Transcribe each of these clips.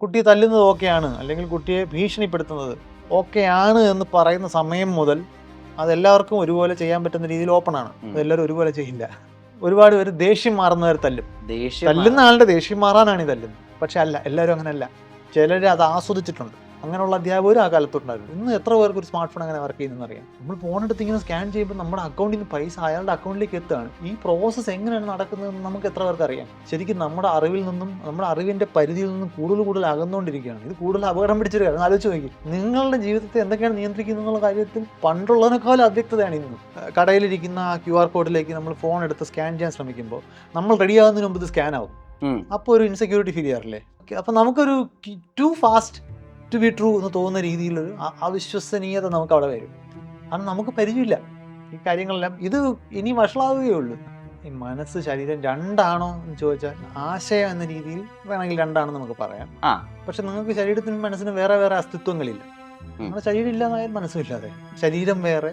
കുട്ടിയെ തല്ലുന്നത് ഓക്കെയാണ്, അല്ലെങ്കിൽ കുട്ടിയെ ഭീഷണിപ്പെടുത്തുന്നത് ഓക്കെയാണ് എന്ന് പറയുന്ന സമയം മുതൽ അതെല്ലാവർക്കും ഒരുപോലെ ചെയ്യാൻ പറ്റുന്ന രീതിയിൽ ഓപ്പണാണ്. അതെല്ലാവരും ഒരുപോലെ ചെയ്യില്ല. ഒരുപാട് പേര് ദേഷ്യം മാറുന്നവർ തല്ലും. ദേഷ്യം തല്ലുന്ന ആളുടെ ദേഷ്യം മാറാനാണ് ഈ തല്ലുന്നത്. പക്ഷെ അല്ല, എല്ലാവരും അങ്ങനെയല്ല. ചിലർ അത് ആസ്വദിച്ചിട്ടുണ്ട്. അങ്ങനെയുള്ള അധ്യാപകരും ആ കാലത്തുണ്ടായിരുന്നു. ഇന്ന് എത്ര പേർക്ക് ഒരു സ്മാർട്ട് ഫോൺ അങ്ങനെ വർക്ക് ചെയ്യുന്നതെന്ന് അറിയാം. നമ്മൾ ഫോൺ എടുത്ത് ഇങ്ങനെ സ്കാൻ ചെയ്യുമ്പോൾ നമ്മുടെ അക്കൗണ്ടിൽ നിന്ന് പൈസ അയാളുടെ അക്കൗണ്ടിലേക്ക് എത്തുകയാണ്. ഈ പ്രോസസ്സ് എങ്ങനെയാണ് നടക്കുന്നതെന്ന് നമുക്ക് എത്ര പേർക്ക് അറിയാം? ശരിക്കും നമ്മുടെ അറിവിൽ നിന്നും നമ്മുടെ അറിവിൻ്റെ പരിധിയിൽ നിന്നും കൂടുതൽ അകന്നുകൊണ്ടിരിക്കുകയാണ്. ഇത് കൂടുതൽ അപകടം പിടിച്ചൊരു കാര്യം. ആലോചിച്ച് നോക്കി, നിങ്ങളുടെ ജീവിതത്തെ എന്തൊക്കെയാണ് നിയന്ത്രിക്കുന്നത് എന്നുള്ള കാര്യത്തിൽ പണ്ടുള്ളതിനേക്കാളും അവ്യക്തതയാണ് ഇന്ന്. കടയിലിരിക്കുന്ന ആ QR കോഡിലേക്ക് നമ്മൾ ഫോൺ എടുത്ത് സ്കാൻ ചെയ്യാൻ ശ്രമിക്കുമ്പോൾ നമ്മൾ റെഡിയാകുന്നതിന് മുമ്പ് ഇത് സ്കാൻ ആവും. അപ്പോൾ ഒരു ഇൻസെക്യൂരിറ്റി ഫീൽ ചെയ്യാറില്ലേ? അപ്പോൾ നമുക്കൊരു too fast to be true എന്ന് തോന്നുന്ന രീതിയിലൊരു അവിശ്വസനീയത നമുക്ക് അവിടെ വരും. കാരണം നമുക്ക് പരിചയമില്ല ഈ കാര്യങ്ങളെല്ലാം. ഇത് ഇനി വഷളാവുകയുള്ളൂ. ഈ മനസ്സ് ശരീരം രണ്ടാണോ എന്ന് ചോദിച്ചാൽ ആശയം എന്ന രീതിയിൽ വേണമെങ്കിൽ രണ്ടാണെന്ന് നമുക്ക് പറയാം. പക്ഷെ നിങ്ങൾക്ക് ശരീരത്തിനും മനസ്സിനും വേറെ വേറെ അസ്തിത്വങ്ങളില്ല. നമ്മുടെ ശരീരം ഇല്ലാതായാൽ മനസ്സും ഇല്ലാതെ. ശരീരം വേറെ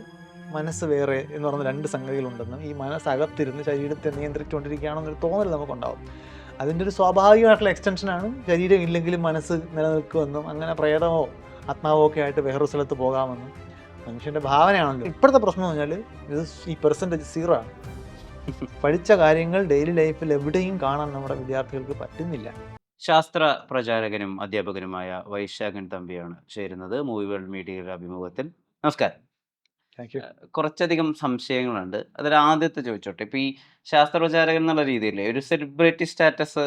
മനസ്സ് വേറെ എന്ന് പറഞ്ഞ രണ്ട് സംഗതികളുണ്ടെന്നും ഈ മനസ്സകത്തിരുന്ന് ശരീരത്തെ നിയന്ത്രിച്ചുകൊണ്ടിരിക്കുകയാണെന്നൊരു തോന്നൽ നമുക്കുണ്ടാവും. അതിൻ്റെ ഒരു സ്വാഭാവികമായിട്ടുള്ള എക്സ്റ്റൻഷനാണ് ശരീരം ഇല്ലെങ്കിലും മനസ്സ് നിലനിൽക്കുമെന്നും അങ്ങനെ പ്രേതമോ ആത്മാവോ ഒക്കെ ആയിട്ട് വേറൊരു സ്ഥലത്ത് പോകാമെന്നും മനുഷ്യൻ്റെ ഭാവനയാണല്ലോ. ഇപ്പോഴത്തെ പ്രശ്നം എന്ന് പറഞ്ഞാൽ ഇത് ഈ പെർസെൻറ്റേജ് 0 ആണ്. പഠിച്ച കാര്യങ്ങൾ ഡെയിലി ലൈഫിൽ എവിടെയും കാണാൻ നമ്മുടെ വിദ്യാർത്ഥികൾക്ക് പറ്റുന്നില്ല. ശാസ്ത്ര പ്രചാരകനും അധ്യാപകനുമായ വൈശാഖൻ തമ്പിയാണ് ചേരുന്നത് മൂവി വേൾഡ് മീഡിയയുടെ അഭിമുഖത്തിൽ. നമസ്കാരം. Thank you. കുറച്ചധികം സംശയങ്ങളുണ്ട്. അതിൽ ആദ്യത്തെ ചോദിച്ചോട്ടെ. ഇപ്പൊ ഈ ശാസ്ത്ര പ്രചാരകൻ എന്നുള്ള രീതിയിൽ ഒരു സെലിബ്രിറ്റി സ്റ്റാറ്റസ്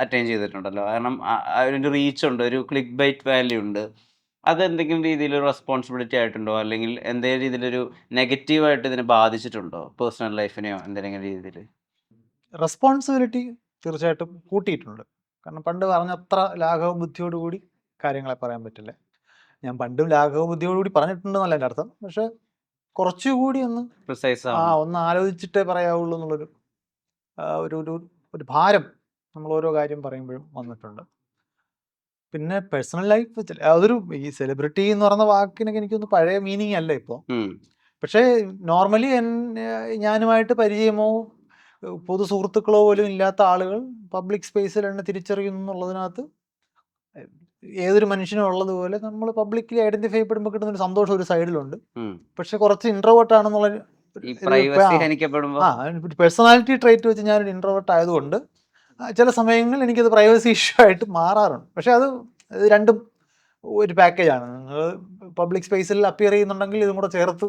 അറ്റൈൻ ചെയ്തിട്ടുണ്ടല്ലോ. കാരണം അതിനൊരു റീച്ച് ഉണ്ട്, ഒരു ക്ലിക്ക് ബൈറ്റ് വാല്യൂ ഉണ്ട്. അതെന്തെങ്കിലും രീതിയിൽ ഒരു റെസ്പോൺസിബിലിറ്റി ആയിട്ടുണ്ടോ? അല്ലെങ്കിൽ എന്തെങ്കിലും രീതിയിലൊരു നെഗറ്റീവായിട്ട് ഇതിനെ ബാധിച്ചിട്ടുണ്ടോ? പേഴ്സണൽ ലൈഫിനെയോ എന്തെങ്കിലും രീതിയിൽ? റെസ്പോൺസിബിലിറ്റി തീർച്ചയായിട്ടും കൂട്ടിയിട്ടുണ്ട്. കാരണം പണ്ട് പറഞ്ഞത്ര ലാഘവ ബുദ്ധിയോടുകൂടി കാര്യങ്ങളെ പറയാൻ പറ്റില്ല. ഞാൻ പണ്ടും ലാഘവ ബുദ്ധിയോടുകൂടി പറഞ്ഞിട്ടുണ്ടെന്നല്ല എൻ്റെ അർത്ഥം. പക്ഷെ കുറച്ചുകൂടി ഒന്ന് ആലോചിച്ചിട്ടേ പറയാവുള്ളൂ എന്നുള്ളൊരു ഒരു ഒരു ഒരു ഭാരം നമ്മൾ ഓരോ കാര്യം പറയുമ്പോഴും വന്നിട്ടുണ്ട്. പിന്നെ പേഴ്സണൽ ലൈഫ് അതൊരു ഈ സെലിബ്രിറ്റി എന്ന് പറയുന്ന വാക്കിനൊക്കെ എനിക്കൊന്ന് പഴയ മീനിങ് അല്ല ഇപ്പോൾ. പക്ഷേ നോർമലി ഞാനുമായിട്ട് പരിചയമോ പൊതു സുഹൃത്തുക്കളോ പോലും ഇല്ലാത്ത ആളുകൾ പബ്ലിക് സ്പേസിൽ എന്നെ തിരിച്ചറിയുന്നു എന്നുള്ളതിനകത്ത് ഏതൊരു മനുഷ്യനും ഉള്ളതുപോലെ നമ്മൾ പബ്ലിക്കലി ഐഡന്റിഫൈ ചെയ്യപ്പെടുമ്പോൾ കിട്ടുന്ന ഒരു സന്തോഷം ഒരു സൈഡിലുണ്ട്. പക്ഷെ കുറച്ച് ഇൻട്രോവേർട്ട് ആണെന്നുള്ള പേഴ്സണാലിറ്റി ട്രേറ്റ് വെച്ച് ഞാനൊരു ഇൻട്രോവേർട്ട് ആയതുകൊണ്ട് ചില സമയങ്ങളിൽ എനിക്കത് പ്രൈവസി ഇഷ്യൂ ആയിട്ട് മാറാറുണ്ട്. പക്ഷെ അത് രണ്ടും ഒരു പാക്കേജാണ്. നിങ്ങൾ പബ്ലിക് സ്പേസിൽ അപ്പിയർ ചെയ്യുന്നുണ്ടെങ്കിൽ ഇതും കൂടെ ചേർത്ത്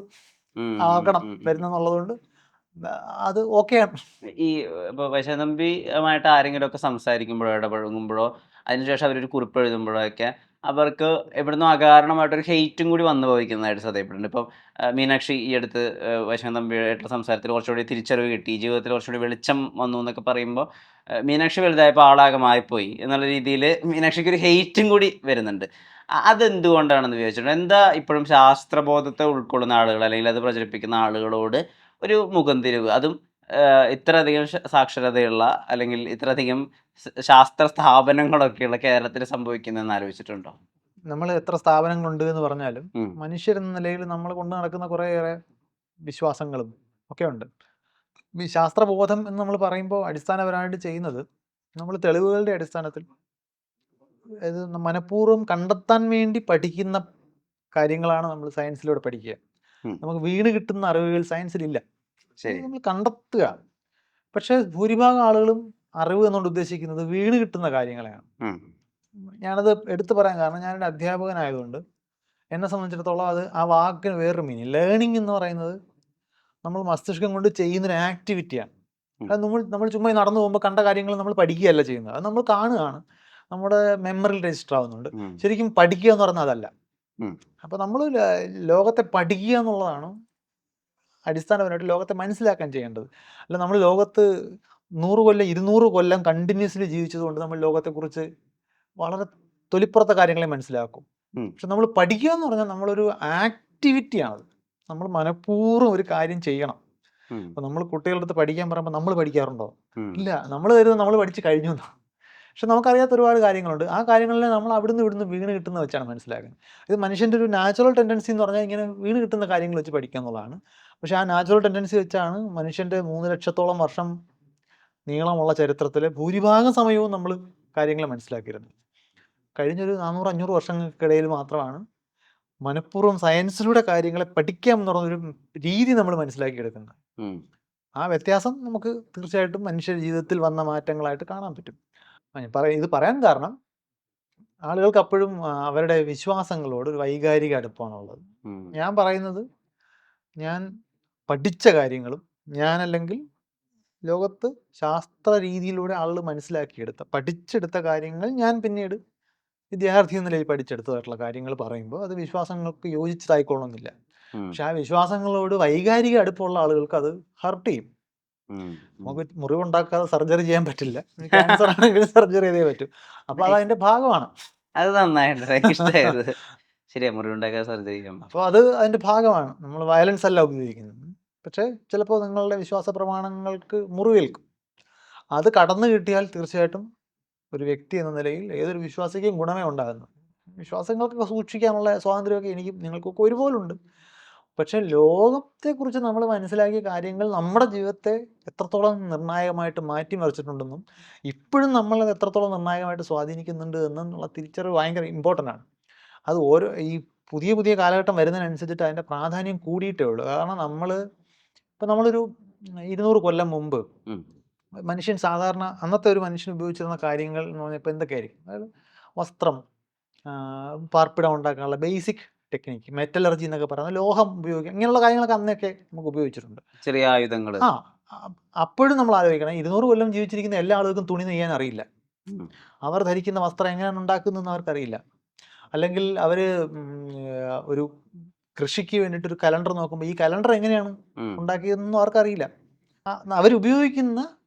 ആക്കണം വരുന്നെന്നുള്ളതുകൊണ്ട് അത് ഓക്കെയാണ്. ഈ വൈശാഖൻ തമ്പിയുമായിട്ട് ആരെങ്കിലും ഒക്കെ സംസാരിക്കുമ്പോഴോ ഇടപഴകുമ്പോഴോ അതിനുശേഷം അവരൊരു കുറിപ്പ് എഴുതുമ്പോഴൊക്കെ അവർക്ക് എവിടുന്നോ അകാരണമായിട്ടൊരു ഹെയ്റ്റും കൂടി വന്നു ഭവിക്കുന്നതായിട്ട് ശ്രദ്ധയപ്പെട്ടിട്ടുണ്ട്. ഇപ്പം മീനാക്ഷി ഈ അടുത്ത് വൈശാഖൻ തമ്പിയായിട്ടുള്ള സംസാരത്തിൽ കുറച്ചുകൂടി തിരിച്ചറിവ് കിട്ടി, ജീവിതത്തിൽ കുറച്ചുകൂടി വെളിച്ചം വന്നു എന്നൊക്കെ പറയുമ്പോൾ മീനാക്ഷി വലുതായപ്പോൾ ആളാകെ മാറിപ്പോയി എന്നുള്ള രീതിയിൽ മീനാക്ഷിക്ക് ഒരു ഹെയ്റ്റും കൂടി വരുന്നുണ്ട്. അതെന്തുകൊണ്ടാണെന്ന് വിചാരിച്ചിട്ടുണ്ട്. എന്താ ഇപ്പോഴും ശാസ്ത്രബോധത്തെ ഉൾക്കൊള്ളുന്ന ആളുകൾ അല്ലെങ്കിൽ അത് പ്രചരിപ്പിക്കുന്ന ആളുകളോട് ഒരു മുഖം തിരിവ്, അതും ഇത്രയധികം സാക്ഷരതയുള്ള അല്ലെങ്കിൽ ഇത്രയധികം ശാസ്ത്ര സ്ഥാപനങ്ങളൊക്കെയുള്ള കേരളത്തിൽ സംഭവിക്കുന്നതെന്ന് ആലോചിച്ചിട്ടുണ്ടോ? നമ്മൾ എത്ര സ്ഥാപനങ്ങളുണ്ട് എന്ന് പറഞ്ഞാലും മനുഷ്യരെന്ന നിലയിൽ നമ്മൾ കൊണ്ട് നടക്കുന്ന കുറേയേറെ വിശ്വാസങ്ങളും ഒക്കെ ഉണ്ട്. ഈ ശാസ്ത്രബോധം എന്ന് നമ്മൾ പറയുമ്പോൾ അടിസ്ഥാനപരമായിട്ട് ചെയ്യുന്നത് നമ്മൾ തെളിവുകളുടെ അടിസ്ഥാനത്തിൽ ഇത് മനഃപൂർവ്വം കണ്ടെത്താൻ വേണ്ടി പഠിക്കുന്ന കാര്യങ്ങളാണ് നമ്മൾ സയൻസിലൂടെ പഠിക്കുക. നമുക്ക് വീണ് കിട്ടുന്ന അറിവുകൾ സയൻസിലില്ല, നമ്മൾ കണ്ടെത്തുക. പക്ഷെ ഭൂരിഭാഗം ആളുകളും അറിവ് എന്നുകൊണ്ട് ഉദ്ദേശിക്കുന്നത് വീണ് കിട്ടുന്ന കാര്യങ്ങളെയാണ്. ഞാനത് എടുത്തു പറയാൻ കാരണം ഞാനൊരു അധ്യാപകനായതുകൊണ്ട് എന്നെ സംബന്ധിച്ചിടത്തോളം അത് ആ വാക്കിന് വേറൊരു മീനിങ്. ലേണിംഗ് എന്ന് പറയുന്നത് നമ്മൾ മസ്തിഷ്കം കൊണ്ട് ചെയ്യുന്നൊരു ആക്ടിവിറ്റിയാണ്. അത് നമ്മൾ ചുമ്മാ നടന്നു പോകുമ്പോൾ കണ്ട കാര്യങ്ങൾ നമ്മൾ പഠിക്കുകയല്ല ചെയ്യുന്നത്, അത് നമ്മൾ കാണുകയാണ്, നമ്മുടെ മെമ്മറിയിൽ രജിസ്റ്റർ ആവുന്നുണ്ട്. ശരിക്കും പഠിക്കുക എന്ന് പറഞ്ഞാൽ അതല്ല. അപ്പോൾ നമ്മൾ ലോകത്തെ പഠിക്കുക എന്നുള്ളതാണ് അടിസ്ഥാനപരമായിട്ട് ലോകത്തെ മനസ്സിലാക്കാൻ ചെയ്യേണ്ടത്. അല്ല നമ്മൾ ലോകത്ത് 100 കൊല്ലം 200 കൊല്ലം കണ്ടിന്യൂസ്ലി ജീവിച്ചതുകൊണ്ട് നമ്മൾ ലോകത്തെക്കുറിച്ച് വളരെ തൊലിപ്പുറത്തെ കാര്യങ്ങളെ മനസ്സിലാക്കും. പക്ഷെ നമ്മൾ പഠിക്കുക എന്ന് പറഞ്ഞാൽ നമ്മളൊരു ആക്ടിവിറ്റിയാണത്. നമ്മൾ മനഃപൂർവ്വം ഒരു കാര്യം ചെയ്യണം. അപ്പോൾ നമ്മൾ കുട്ടികളുടെ അടുത്ത് പഠിക്കാൻ പറയുമ്പോൾ നമ്മൾ പഠിക്കാറുണ്ടോ? ഇല്ല, നമ്മൾ കരുതുന്നത് നമ്മൾ പഠിച്ച് കഴിഞ്ഞു എന്നാണ്. പക്ഷെ നമുക്കറിയാത്ത ഒരുപാട് കാര്യങ്ങളുണ്ട്. ആ കാര്യങ്ങളിൽ നമ്മൾ അവിടുന്ന് ഇവിടുന്ന് വീണ് കിട്ടുന്നത് വെച്ചാണ് മനസ്സിലാക്കുന്നത്. ഇത് മനുഷ്യൻ്റെ ഒരു നാച്ചുറൽ ടെൻഡൻസി എന്ന് പറഞ്ഞാൽ ഇങ്ങനെ വീണ് കിട്ടുന്ന കാര്യങ്ങൾ വെച്ച് പഠിക്കുക എന്നുള്ളതാണ്. പക്ഷെ ആ നാച്ചുറൽ ടെൻഡൻസി വെച്ചാണ് മനുഷ്യൻ്റെ 3 ലക്ഷത്തോളം വർഷം നീളമുള്ള ചരിത്രത്തിലെ ഭൂരിഭാഗം സമയവും നമ്മൾ കാര്യങ്ങൾ മനസ്സിലാക്കിയിരുന്നത്. കഴിഞ്ഞൊരു 400-500 വർഷങ്ങൾക്കിടയിൽ മാത്രമാണ് മനഃപൂർവ്വം സയൻസിലൂടെ കാര്യങ്ങളെ പഠിക്കാം എന്ന് പറഞ്ഞൊരു രീതി നമ്മൾ മനസ്സിലാക്കിയെടുക്കുന്നത്. ആ വ്യത്യാസം നമുക്ക് തീർച്ചയായിട്ടും മനുഷ്യ ജീവിതത്തിൽ വന്ന മാറ്റങ്ങളായിട്ട് കാണാൻ പറ്റും. ഇത് പറയാൻ കാരണം ആളുകൾക്ക് അപ്പോഴും അവരുടെ വിശ്വാസങ്ങളോട് ഒരു വൈകാരിക അടുപ്പമാണുള്ളത്. ഞാൻ പറയുന്നത്, ഞാൻ പഠിച്ച കാര്യങ്ങളും ഞാനല്ലെങ്കിൽ ലോകത്ത് ശാസ്ത്ര രീതിയിലൂടെ ആളുകൾ മനസ്സിലാക്കിയെടുത്ത പഠിച്ചെടുത്ത കാര്യങ്ങൾ ഞാൻ പിന്നീട് വിദ്യാർത്ഥി എന്ന നിലയിൽ പഠിച്ചെടുത്തതായിട്ടുള്ള കാര്യങ്ങൾ പറയുമ്പോൾ അത് വിശ്വാസങ്ങൾക്ക് യോജിച്ചതായിക്കൊള്ളുന്നില്ല. പക്ഷെ ആ വിശ്വാസങ്ങളോട് വൈകാരിക അടുപ്പമുള്ള ആളുകൾക്ക് അത് ഹർട്ട് ചെയ്യും. നമുക്ക് മുറിവുണ്ടാക്കാതെ സർജറി ചെയ്യാൻ പറ്റില്ല. ക്യാൻസർ ആണെങ്കിൽ സർജറി ചെയ്തേ പറ്റൂ. അപ്പൊ അത് അതിന്റെ ഭാഗമാണ്. അത് നന്നായിട്ടുണ്ട്, എനിക്ക് ഇഷ്ടമായത്. ശരിയാ, മുറിവുണ്ടാക്കാൻ സർജറി ചെയ്യാം. അപ്പോൾ അത് അതിന്റെ ഭാഗമാണ്. നമ്മൾ വയലൻസ് അല്ല ഉപയോഗിക്കുന്നത്. പക്ഷേ ചിലപ്പോൾ നിങ്ങളുടെ വിശ്വാസ പ്രമാണങ്ങൾക്ക് മുറിവേൽക്കും. അത് കടന്നു കിട്ടിയാൽ തീർച്ചയായിട്ടും ഒരു വ്യക്തി എന്ന നിലയിൽ ഏതൊരു വിശ്വാസിക്കും ഗുണമേ ഉണ്ടാകുന്നു. വിശ്വാസങ്ങൾക്കൊക്കെ സൂക്ഷിക്കാനുള്ള സ്വാതന്ത്ര്യമൊക്കെ എനിക്കും നിങ്ങൾക്കൊക്കെ ഒരുപോലുണ്ട്. പക്ഷേ ലോകത്തെക്കുറിച്ച് നമ്മൾ മനസ്സിലാക്കിയ കാര്യങ്ങൾ നമ്മുടെ ജീവിതത്തെ എത്രത്തോളം നിർണായകമായിട്ട് മാറ്റിമറിച്ചിട്ടുണ്ടെന്നും ഇപ്പോഴും നമ്മളത് എത്രത്തോളം നിർണായകമായിട്ട് സ്വാധീനിക്കുന്നുണ്ട് എന്നുള്ള തിരിച്ചറിവ് ഭയങ്കര ഇമ്പോർട്ടൻ്റ് ആണ്. അത് ഈ പുതിയ പുതിയ കാലഘട്ടം വരുന്നതിനനുസരിച്ചിട്ട് അതിൻ്റെ പ്രാധാന്യം കൂടിയിട്ടേ ഉള്ളൂ. കാരണം നമ്മളൊരു 200 കൊല്ലം മുമ്പ് മനുഷ്യൻ സാധാരണ അന്നത്തെ ഒരു മനുഷ്യൻ ഉപയോഗിച്ചിരുന്ന കാര്യങ്ങൾ എന്ന് പറഞ്ഞാൽ ഇപ്പോൾ എന്തൊക്കെയായിരിക്കും? അതായത് വസ്ത്രം, പാർപ്പിടം ഉണ്ടാക്കാനുള്ള ബേസിക് ടെക്നിക്ക്, മെറ്റലർജി എന്നൊക്കെ പറയുന്ന ലോഹം ഉപയോഗിക്കുക, ഇങ്ങനെയുള്ള കാര്യങ്ങളൊക്കെ അന്നൊക്കെ നമുക്ക് ഉപയോഗിച്ചിട്ടുണ്ട്. ചെറിയ ആയുധങ്ങൾ. അപ്പോഴും നമ്മൾ ആലോചിക്കണം, 200 കൊല്ലം ജീവിച്ചിരിക്കുന്ന എല്ലാ ആളുകൾക്കും തുണി നെയ്യാൻ അറിയില്ല. അവർ ധരിക്കുന്ന വസ്ത്രം എങ്ങനെയാണ് ഉണ്ടാക്കുന്നതെന്ന് അവർക്കറിയില്ല. അല്ലെങ്കിൽ അവർ ഒരു കൃഷിക്ക് വേണ്ടിയിട്ട് ഒരു കലണ്ടർ നോക്കുമ്പോൾ ഈ കലണ്ടർ എങ്ങനെയാണ് ഉണ്ടാക്കിയതെന്നൊന്നും അവർക്കറിയില്ല. അവരുപയോഗിക്കുന്ന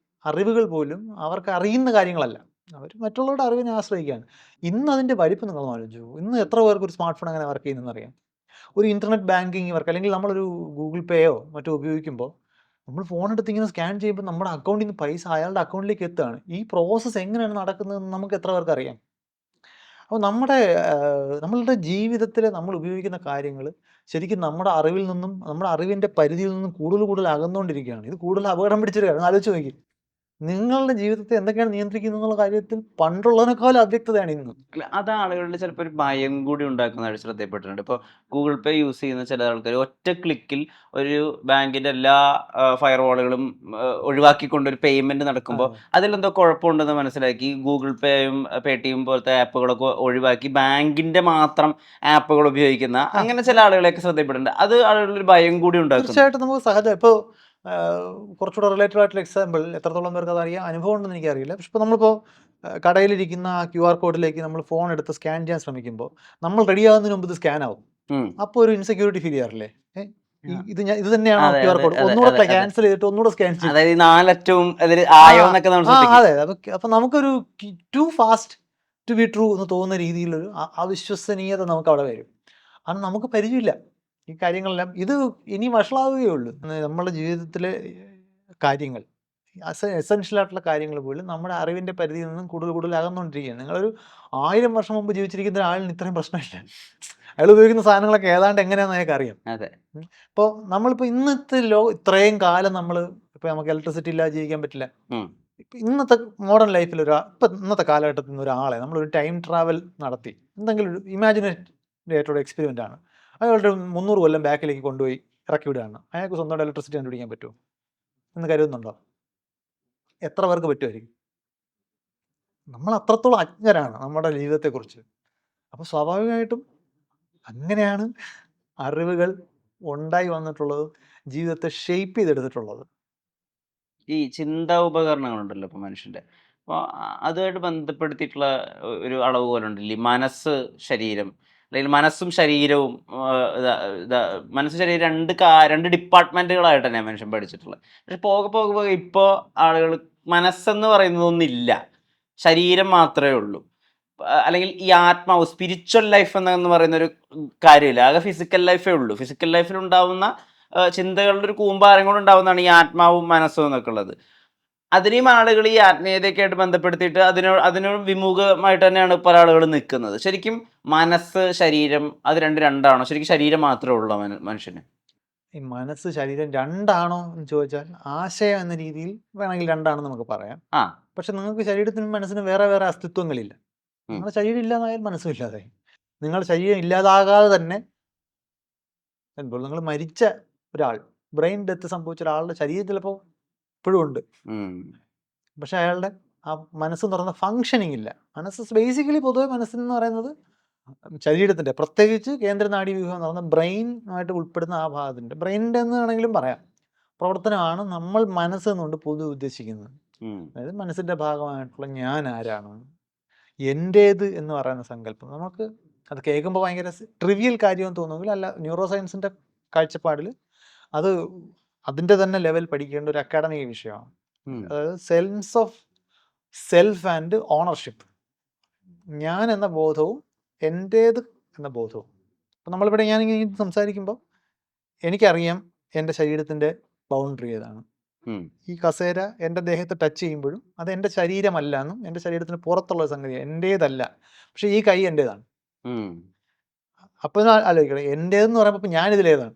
അറിവുകൾ പോലും അവർക്ക് അറിയുന്ന കാര്യങ്ങളല്ല. അവർ മറ്റുള്ളവരുടെ അറിവിനെ ആശ്രയിക്കുകയാണ്. ഇന്ന് അതിൻ്റെ വലിപ്പം നിങ്ങൾ ആലോചിച്ചു. ഇന്ന് എത്ര പേർക്ക് ഒരു സ്മാർട്ട് ഫോൺ അങ്ങനെ വർക്ക് ചെയ്യുന്നതെന്ന് അറിയാം. ഒരു ഇൻ്റർനെറ്റ് ബാങ്കിങ് വർക്ക്, അല്ലെങ്കിൽ നമ്മളൊരു ഗൂഗിൾ പേയോ മറ്റോ ഉപയോഗിക്കുമ്പോൾ നമ്മൾ ഫോൺ എടുത്ത് ഇങ്ങനെ സ്കാൻ ചെയ്യുമ്പോൾ നമ്മുടെ അക്കൗണ്ടിൽ നിന്ന് പൈസ അയാളുടെ അക്കൗണ്ടിലേക്ക് എത്തുകയാണ്. ഈ പ്രോസസ്സ് എങ്ങനെയാണ് നടക്കുന്നതെന്ന് നമുക്ക് എത്ര പേർക്ക് അറിയാം? അപ്പോൾ നമ്മളുടെ ജീവിതത്തിൽ നമ്മൾ ഉപയോഗിക്കുന്ന കാര്യങ്ങൾ ശരിക്കും നമ്മുടെ അറിവിൽ നിന്നും നമ്മുടെ അറിവിൻ്റെ പരിധിയിൽ നിന്നും കൂടുതൽ അകന്നുകൊണ്ടിരിക്കുകയാണ്. ഇത് കൂടുതൽ അപകടം പിടിച്ചൊരു കാര്യം. ആലോചിച്ച് നോക്കി, നിങ്ങളുടെ ജീവിതത്തെ എന്തൊക്കെയാണ് നിയന്ത്രിക്കുന്നത് എന്നുള്ള കാര്യത്തിൽ പണ്ടുള്ളതിനേക്കാളും അവ്യക്തതയാണ് ഇന്ന്. അല്ല, അത് ആളുകളുടെ ചിലപ്പോൾ ഒരു ഭയം കൂടി ഉണ്ടാക്കുന്നതായിട്ട് ശ്രദ്ധയപ്പെട്ടിട്ടുണ്ട്. ഇപ്പോൾ ഗൂഗിൾ പേ യൂസ് ചെയ്യുന്ന ചില ആൾക്കാർ ഒറ്റ ക്ലിക്കിൽ ഒരു ബാങ്കിന്റെ എല്ലാ ഫയർവാളുകളും ഒഴിവാക്കിക്കൊണ്ട് ഒരു പേയ്മെന്റ് നടക്കുമ്പോൾ അതിലെന്തോ കുഴപ്പമുണ്ടെന്ന് മനസ്സിലാക്കി ഗൂഗിൾ പേയും പേടിഎം പോലത്തെ ആപ്പുകളൊക്കെ ഒഴിവാക്കി ബാങ്കിന്റെ മാത്രം ആപ്പുകൾ ഉപയോഗിക്കുന്ന അങ്ങനെ ചില ആളുകളെയൊക്കെ ശ്രദ്ധയപ്പെട്ടിട്ടുണ്ട്. അത് ആളുകളിൽ ഒരു ഭയം കൂടി ഉണ്ടാക്കും. തീർച്ചയായിട്ടും നമുക്ക് സഹജം. ഇപ്പോൾ കുറച്ചുകൂടെ റിലേറ്റഡ് ആയിട്ടുള്ള എക്സാമ്പിൾ, എത്രത്തോളം പേർക്ക് അതറിയാം, അനുഭവം ഉണ്ടെന്ന് എനിക്കറിയില്ല. പക്ഷെ ഇപ്പോൾ നമ്മളിപ്പോൾ കടയിലിരിക്കുന്ന QR കോഡിലേക്ക് നമ്മൾ ഫോൺ എടുത്ത് സ്കാൻ ചെയ്യാൻ ശ്രമിക്കുമ്പോൾ നമ്മൾ റെഡിയാകുന്നതിന് മുമ്പ് ഇത് സ്കാൻ ആവും. അപ്പോൾ ഒരു ഇൻസെക്യൂരിറ്റി ഫീൽ ചെയ്യാറില്ലേ? ഇത് തന്നെയാണോ QR കോഡ്? ഒന്നുകൂടെ ക്യാൻസൽ ചെയ്തിട്ട് ഒന്നുകൂടെ സ്കാൻ ചെയ്യും. അതായത് 4 അറ്റവും ആയോ എന്നൊക്കെ നമ്മൾ ശ്രദ്ധിക്കും. അതെ, അപ്പൊ നമുക്കൊരു too fast to be true എന്ന് തോന്നുന്ന രീതിയിലൊരു അവിശ്വസനീയത നമുക്ക് അവിടെ വരും. കാരണം നമുക്ക് പരിചയമില്ല ഈ കാര്യങ്ങളെല്ലാം. ഇത് ഇനി വഷളാവുകയുള്ളൂ. നമ്മുടെ ജീവിതത്തിലെ കാര്യങ്ങൾ, എസെൻഷ്യൽ ആയിട്ടുള്ള കാര്യങ്ങൾ പോലും നമ്മുടെ അറിവിൻ്റെ പരിധിയിൽ നിന്നും കൂടുതൽ അകന്നുകൊണ്ടിരിക്കുകയാണ്. നിങ്ങളൊരു 1000 വർഷം മുമ്പ് ജീവിച്ചിരിക്കുന്ന ഒരാളിന് ഇത്രയും പ്രശ്നമില്ല. അയാൾ ഉപയോഗിക്കുന്ന സാധനങ്ങളൊക്കെ ഏതാണ്ട് എങ്ങനെയാണെന്ന് അയാൾക്ക് അറിയാം. ഇപ്പോൾ നമ്മളിപ്പോൾ ഇന്നത്തെ ഇത്രയും കാലം ഇപ്പോൾ നമുക്ക് ഇലക്ട്രിസിറ്റി ഇല്ലാതെ ജീവിക്കാൻ പറ്റില്ല. ഇന്നത്തെ മോഡേൺ ലൈഫിൽ ഇന്നത്തെ കാലഘട്ടത്തിൽ നിന്ന് ഒരാളെ നമ്മളൊരു ടൈം ട്രാവൽ നടത്തി എന്തെങ്കിലും ഒരു ഇമാജിനേറ്റഡ് എക്സ്പെരിമെൻ്റ് ആണ്, അയാളുടെ 300 കൊല്ലം ബാക്കിലേക്ക് കൊണ്ടുപോയി ഇറക്കി വിടുകയാണ്. അയാൾക്ക് സ്വന്തമായിട്ട് ഇലക്ട്രിസിറ്റി കണ്ടുപിടിക്കാൻ പറ്റുമോ എന്ന് കരുതുന്നുണ്ടോ? എത്ര പേർക്ക് പറ്റുമായിരിക്കും? നമ്മൾ അത്രത്തോളം അജ്ഞരാണ് നമ്മുടെ ജീവിതത്തെക്കുറിച്ച്. അപ്പോൾ സ്വാഭാവികമായിട്ടും അങ്ങനെയാണ് അറിവുകൾ ഉണ്ടായി വന്നിട്ടുള്ളത്, ജീവിതത്തെ ഷേപ്പ് ചെയ്തെടുത്തിട്ടുള്ളത്. ഈ ചിന്താ ഉപകരണങ്ങളുണ്ടല്ലോ ഇപ്പോൾ മനുഷ്യൻ്റെ, അപ്പോൾ അതുമായിട്ട് ബന്ധപ്പെടുത്തിയിട്ടുള്ള ഒരു അളവുകോലുണ്ടല്ലോ, ഈ മനസ്സ് ശരീരം, അല്ലെങ്കിൽ മനസ്സും ശരീരവും മനസ്സ് ശരീരം രണ്ട് ഡിപ്പാർട്ട്മെൻറ്റുകളായിട്ട് തന്നെയാണ് മനുഷ്യൻ പഠിച്ചിട്ടുള്ളത്. പക്ഷെ പോകെ ഇപ്പോൾ ആളുകൾ മനസ്സെന്ന് പറയുന്നതൊന്നില്ല, ശരീരം മാത്രമേ ഉള്ളൂ. അല്ലെങ്കിൽ ഈ ആത്മാവ്, സ്പിരിച്വൽ ലൈഫ് എന്ന് പറയുന്നൊരു കാര്യമില്ല, ആകെ ഫിസിക്കൽ ലൈഫേ ഉള്ളൂ. ഫിസിക്കൽ ലൈഫിലുണ്ടാവുന്ന ചിന്തകളുടെ ഒരു കൂമ്പാരം കൊണ്ടുണ്ടാവുന്നതാണ് ഈ ആത്മാവും മനസ്സും എന്നൊക്കെ ഉള്ളത്. അതിനെയും ആളുകൾ ഈ ആത്മീയതയൊക്കെ ആയിട്ട് ബന്ധപ്പെടുത്തിയിട്ട് അതിനോട് വിമുഖമായിട്ട് തന്നെയാണ് പല ആളുകൾ നിൽക്കുന്നത്. ശരിക്കും മനസ്സ് ശരീരം അത് രണ്ടാണോ? ശരിക്കും ശരീരം മാത്രമേ ഉള്ളൂ മനുഷ്യന്? ഈ മനസ്സ് ശരീരം രണ്ടാണോ എന്ന് ചോദിച്ചാൽ ആശയം എന്ന രീതിയിൽ വേണമെങ്കിൽ രണ്ടാണെന്ന് നമുക്ക് പറയാം. പക്ഷെ നിങ്ങൾക്ക് ശരീരത്തിനും മനസ്സിനും വേറെ അസ്തിത്വങ്ങളില്ല. നിങ്ങളുടെ ശരീരം ഇല്ലാതായാൽ മനസ്സും ഇല്ലാതായി. നിങ്ങളുടെ ശരീരം ഇല്ലാതാകാതെ തന്നെ ഇപ്പോൾ നിങ്ങൾ മരിച്ച ഒരാൾ, ബ്രെയിൻ ഡെത്ത് സംഭവിച്ച ഒരാളുടെ ശരീരം ചിലപ്പോൾ ഇപ്പോഴും ഉണ്ട്. പക്ഷെ അയാളുടെ ആ മനസ്സ് എന്ന് പറയുന്ന ഫങ്ഷനിങ് ഇല്ല. മനസ്സ് ബേസിക്കലി പൊതുവെ മനസ്സെന്ന് പറയുന്നത് ശരീരത്തിൻ്റെ, പ്രത്യേകിച്ച് കേന്ദ്ര നാഡീവ്യൂഹം എന്ന് പറയുന്ന ബ്രെയിനുമായിട്ട് ഉൾപ്പെടുന്ന ആ ഭാഗത്തിൻ്റെ, ബ്രെയിനിൻ്റെ എന്ന് വേണമെങ്കിലും പറയാം, പ്രവർത്തനമാണ് നമ്മൾ മനസ്സ് എന്നുകൊണ്ട് പൊതുവെ ഉദ്ദേശിക്കുന്നത്. അതായത് മനസ്സിൻ്റെ ഭാഗമായിട്ടുള്ള ഞാൻ ആരാണ്, എൻ്റേത് എന്ന് പറയുന്ന സങ്കല്പം. നമുക്ക് അത് കേൾക്കുമ്പോൾ ഭയങ്കര ട്രിവിയൽ കാര്യമെന്ന് തോന്നുമെങ്കിൽ അല്ല, ന്യൂറോ സയൻസിൻ്റെ കാഴ്ചപ്പാടിൽ അത് അതിൻ്റെ തന്നെ ലെവൽ പഠിക്കേണ്ട ഒരു അക്കാഡമിക വിഷയമാണ്. അതായത് sense of self and ownership, ഞാൻ എന്ന ബോധവും എൻ്റേത് എന്ന ബോധവും. അപ്പം നമ്മളിവിടെ ഞാനിങ്ങനെ സംസാരിക്കുമ്പോൾ എനിക്കറിയാം എൻ്റെ ശരീരത്തിൻ്റെ ബൗണ്ടറി ഏതാണ്. ഈ കസേര എൻ്റെ ദേഹത്ത് ടച്ച് ചെയ്യുമ്പോഴും അത് എൻ്റെ ശരീരമല്ല എന്നും എൻ്റെ ശരീരത്തിന് പുറത്തുള്ള സംഗതി എൻ്റേതല്ല, പക്ഷെ ഈ കൈ എൻ്റേതാണ്. അപ്പോൾ ആലോചിക്കണം, എൻ്റേതെന്ന് പറയുമ്പോൾ ഇപ്പം ഞാനിതിലേതാണ്?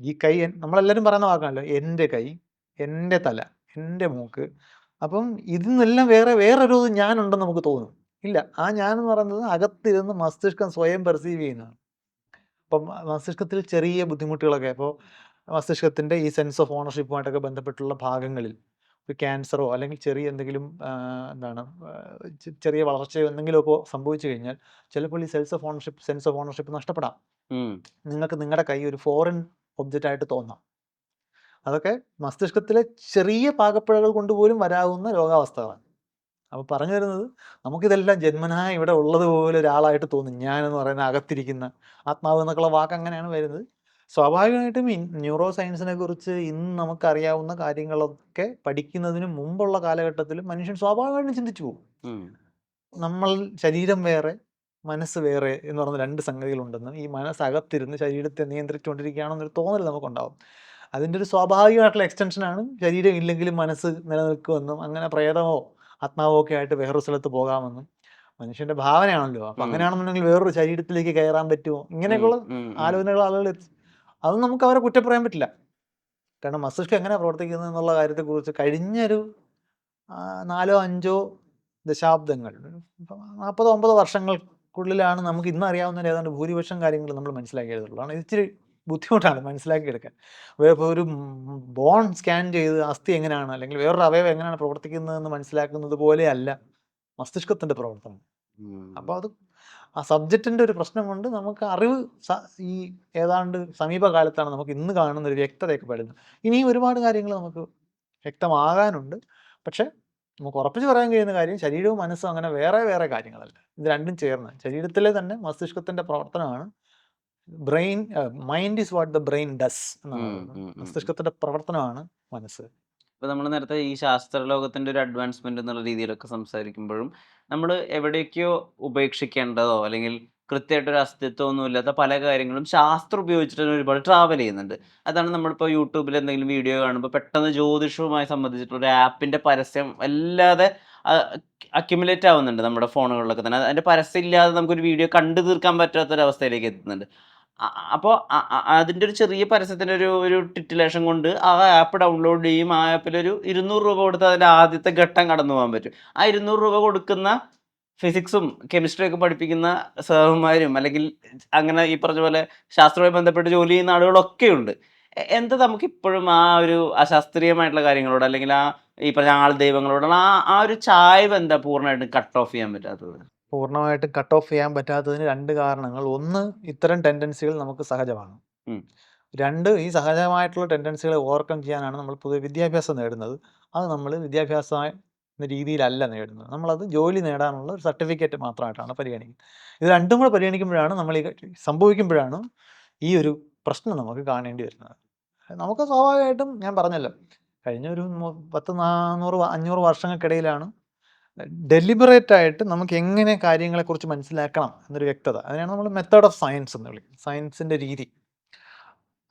ഈ കൈ നമ്മളെല്ലാവരും പറയുന്ന വാക്കാണല്ലോ, എൻ്റെ കൈ, എൻ്റെ തല, എൻ്റെ മൂക്ക്. അപ്പം ഇതിന്നെല്ലാം വേറൊരു ഞാനുണ്ടെന്ന് നമുക്ക് തോന്നും. ഇല്ല, ആ ഞാനെന്ന് പറയുന്നത് അകത്തിരുന്ന് മസ്തിഷ്കം സ്വയം പെർസീവ് ചെയ്യുന്നതാണ്. അപ്പം മസ്തിഷ്കത്തിൽ ചെറിയ ബുദ്ധിമുട്ടുകളൊക്കെ, ഇപ്പോൾ മസ്തിഷ്കത്തിൻ്റെ ഈ സെൻസ് ഓഫ് ഓണർഷിപ്പുമായിട്ടൊക്കെ ബന്ധപ്പെട്ടുള്ള ഭാഗങ്ങളിൽ ഒരു ക്യാൻസറോ അല്ലെങ്കിൽ ചെറിയ എന്തെങ്കിലും ചെറിയ വളർച്ചയോ എന്തെങ്കിലുമൊക്കെ സംഭവിച്ചു കഴിഞ്ഞാൽ ചിലപ്പോൾ ഈ സെൻസ് ഓഫ് ഓണർഷിപ്പ് നഷ്ടപ്പെടാം. നിങ്ങൾക്ക് നിങ്ങളുടെ കൈ ഒരു ഫോറിൻ ഒബ്ജക്റ്റ് ആയിട്ട് തോന്നാം. അതൊക്കെ മസ്തിഷ്കത്തിലെ ചെറിയ പാകപ്പിഴകൾ കൊണ്ടുപോലും വരാവുന്ന രോഗാവസ്ഥകളാണ്. അപ്പോൾ പറഞ്ഞു വരുന്നത്, നമുക്കിതെല്ലാം ജന്മനാ ഇവിടെ ഉള്ളതുപോലെ ഒരാളായിട്ട് തോന്നും. ഞാനെന്ന് പറയുന്ന അകത്തിരിക്കുന്ന ആത്മാവ് എന്നൊക്കെയുള്ള വാക്ക് അങ്ങനെയാണ് വരുന്നത്. സ്വാഭാവികമായിട്ടും ന്യൂറോ സയൻസിനെ കുറിച്ച് ഇന്ന് നമുക്കറിയാവുന്ന കാര്യങ്ങളൊക്കെ പഠിക്കുന്നതിന് മുമ്പുള്ള കാലഘട്ടത്തിൽ മനുഷ്യൻ സ്വാഭാവികമായിട്ടും ചിന്തിച്ചു പോകും. നമ്മൾ ശരീരം വേറെ മനസ്സ് വേറെ എന്ന് പറയുന്ന രണ്ട് സംഗതികളുണ്ടെന്നും ഈ മനസ്സകത്തിരുന്ന് ശരീരത്തെ നിയന്ത്രിച്ചുകൊണ്ടിരിക്കുകയാണെന്നൊരു തോന്നൽ നമുക്കുണ്ടാവും. അതിൻ്റെ ഒരു സ്വാഭാവികമായിട്ടുള്ള എക്സ്റ്റൻഷനാണ് ശരീരം ഇല്ലെങ്കിലും മനസ്സ് നിലനിൽക്കുമെന്നും അങ്ങനെ പ്രേതമോ ആത്മാവോ ഒക്കെ ആയിട്ട് വേറൊരു സ്ഥലത്ത് പോകാമെന്നും മനുഷ്യൻ്റെ ഭാവനയാണല്ലോ. അപ്പം അങ്ങനെയാണെന്നുണ്ടെങ്കിൽ വേറൊരു ശരീരത്തിലേക്ക് കയറാൻ പറ്റുമോ, ഇങ്ങനെയൊക്കെയുള്ള ആലോചനകൾ ആളുകൾ അത് നമുക്ക് അവരെ കുറ്റം പറയാൻ പറ്റില്ല. കാരണം മസ്തിഷ്കം എങ്ങനെയാണ് പ്രവർത്തിക്കുന്നത് എന്നുള്ള കാര്യത്തെക്കുറിച്ച് കഴിഞ്ഞൊരു 4-5 ദശാബ്ദങ്ങൾ, 40-50 വർഷങ്ങൾക്കുള്ളിലാണ് നമുക്ക് ഇന്ന് അറിയാവുന്ന ഏതാണ്ട് ഭൂരിപക്ഷം കാര്യങ്ങൾ നമ്മൾ മനസ്സിലാക്കിയെടുത്തുള്ളൂ. ആണ് ഇച്ചിരി ബുദ്ധിമുട്ടാണ് മനസ്സിലാക്കിയെടുക്കാൻ. ഇപ്പോൾ ഒരു ബോൺ സ്കാൻ ചെയ്ത് അസ്ഥി എങ്ങനെയാണ് അല്ലെങ്കിൽ വേറൊരു അവയവം എങ്ങനെയാണ് പ്രവർത്തിക്കുന്നതെന്ന് മനസ്സിലാക്കുന്നത് പോലെയല്ല മസ്തിഷ്കത്തിൻ്റെ പ്രവർത്തനം. അപ്പോൾ അത് ആ സബ്ജക്റ്റിൻ്റെ ഒരു പ്രശ്നം കൊണ്ട് നമുക്ക് അറിവ് ഈ ഏതാണ്ട് സമീപകാലത്താണ് നമുക്ക് ഇന്ന് കാണുന്ന ഒരു വ്യക്തതയൊക്കെ പെടുന്നത്. ഇനിയും ഒരുപാട് കാര്യങ്ങൾ നമുക്ക് വ്യക്തമാകാനുണ്ട്. പക്ഷേ നമുക്ക് ഉറപ്പിച്ച് പറയാൻ കഴിയുന്ന കാര്യം, ശരീരവും മനസ്സും അങ്ങനെ വേറെ വേറെ കാര്യങ്ങളല്ല. ഇത് രണ്ടും ചേർന്ന് ശരീരത്തിലെ തന്നെ മസ്തിഷ്കത്തിൻ്റെ പ്രവർത്തനമാണ്. Brain mind is what the brain does എന്നാണ് പറയുന്നത്. മസ്തിഷ്കത്തിൻ്റെ പ്രവർത്തനമാണ് മനസ്സ്. ഇപ്പോൾ നമ്മൾ നേരത്തെ ഈ ശാസ്ത്രലോകത്തിൻ്റെ ഒരു അഡ്വാൻസ്മെൻ്റ് എന്നുള്ള രീതിയിലൊക്കെ സംസാരിക്കുമ്പോഴും നമ്മൾ എവിടേക്കോ ഉപേക്ഷിക്കേണ്ടതോ അല്ലെങ്കിൽ കൃത്യമായിട്ടൊരു അസ്തിത്വമൊന്നും ഇല്ലാത്ത പല കാര്യങ്ങളും ശാസ്ത്രം ഉപയോഗിച്ചിട്ട് തന്നെ ഒരുപാട് ട്രാവൽ ചെയ്യുന്നുണ്ട്. അതാണ് നമ്മളിപ്പോൾ യൂട്യൂബിൽ എന്തെങ്കിലും വീഡിയോ കാണുമ്പോൾ പെട്ടെന്ന് ജ്യോതിഷവുമായി സംബന്ധിച്ചിട്ടുള്ള ഒരു ആപ്പിൻ്റെ പരസ്യം വല്ലാതെ അക്യുമുലേറ്റ് ആവുന്നുണ്ട് നമ്മുടെ ഫോണുകളിലൊക്കെ തന്നെ. അതിൻ്റെ പരസ്യം ഇല്ലാതെ നമുക്കൊരു വീഡിയോ കണ്ടു തീർക്കാൻ പറ്റാത്തൊരവസ്ഥയിലേക്ക് എത്തുന്നുണ്ട്. അപ്പോൾ അതിൻ്റെ ഒരു ചെറിയ പരസ്യത്തിൻ്റെ ഒരു ടിറ്റിലേഷൻ കൊണ്ട് ആ ആപ്പ് ഡൗൺലോഡ് ചെയ്യും. ആ ആപ്പിലൊരു 200 രൂപ കൊടുത്ത് അതിൻ്റെ ആദ്യത്തെ ഘട്ടം കടന്നു പോകാൻ പറ്റും. ആ 200 രൂപ കൊടുക്കുന്ന ഫിസിക്സും കെമിസ്ട്രിയും ഒക്കെ പഠിപ്പിക്കുന്ന സാറുമാരും അല്ലെങ്കിൽ അങ്ങനെ ഈ പറഞ്ഞ പോലെ ശാസ്ത്രവുമായി ബന്ധപ്പെട്ട് ജോലി ചെയ്യുന്ന ആളുകളൊക്കെ ഉണ്ട്. എന്താ നമുക്കിപ്പോഴും ആ ഒരു അശാസ്ത്രീയമായിട്ടുള്ള കാര്യങ്ങളോട് അല്ലെങ്കിൽ ഈ പറഞ്ഞ ആൾ ദൈവങ്ങളോടുള്ള ആ ഒരു ചായ്വ് എന്താ പൂർണ്ണമായിട്ടും കട്ട് ഓഫ് ചെയ്യാൻ പറ്റാത്തത്? പൂർണ്ണമായിട്ടും കട്ട് ഓഫ് ചെയ്യാൻ പറ്റാത്തതിന് 2 കാരണങ്ങൾ. ഒന്ന്, ഇത്തരം ടെൻഡൻസികൾ നമുക്ക് സഹജമാണ്. 2, ഈ സഹജമായിട്ടുള്ള ടെൻഡൻസികളെ ഓവർകം ചെയ്യാനാണ് നമ്മൾ പൊതുവെ വിദ്യാഭ്യാസം നേടുന്നത്. അത് നമ്മൾ വിദ്യാഭ്യാസ രീതിയിലല്ല നേടുന്നത്. നമ്മളത് ജോലി നേടാനുള്ള ഒരു സർട്ടിഫിക്കറ്റ് മാത്രമായിട്ടാണ് പരിഗണിക്കുന്നത്. ഇത് രണ്ടും കൂടെ പരിഗണിക്കുമ്പോഴാണ് നമ്മൾ സംഭവിക്കുമ്പോഴാണ് ഈ ഒരു പ്രശ്നം നമുക്ക് കാണേണ്ടി വരുന്നത്. നമുക്ക് സ്വാഭാവികമായിട്ടും ഞാൻ പറഞ്ഞല്ലോ, കഴിഞ്ഞ ഒരു 10-400-500 വർഷങ്ങൾക്കിടയിലാണ് ഡെലിബറേറ്റ് ആയിട്ട് നമുക്ക് എങ്ങനെ കാര്യങ്ങളെക്കുറിച്ച് മനസ്സിലാക്കണം എന്നൊരു വ്യക്തത. അതിനാണ് നമ്മൾ മെത്തേഡ് ഓഫ് സയൻസ് എന്ന് വിളിക്കുന്നത്, സയൻസിൻ്റെ രീതി.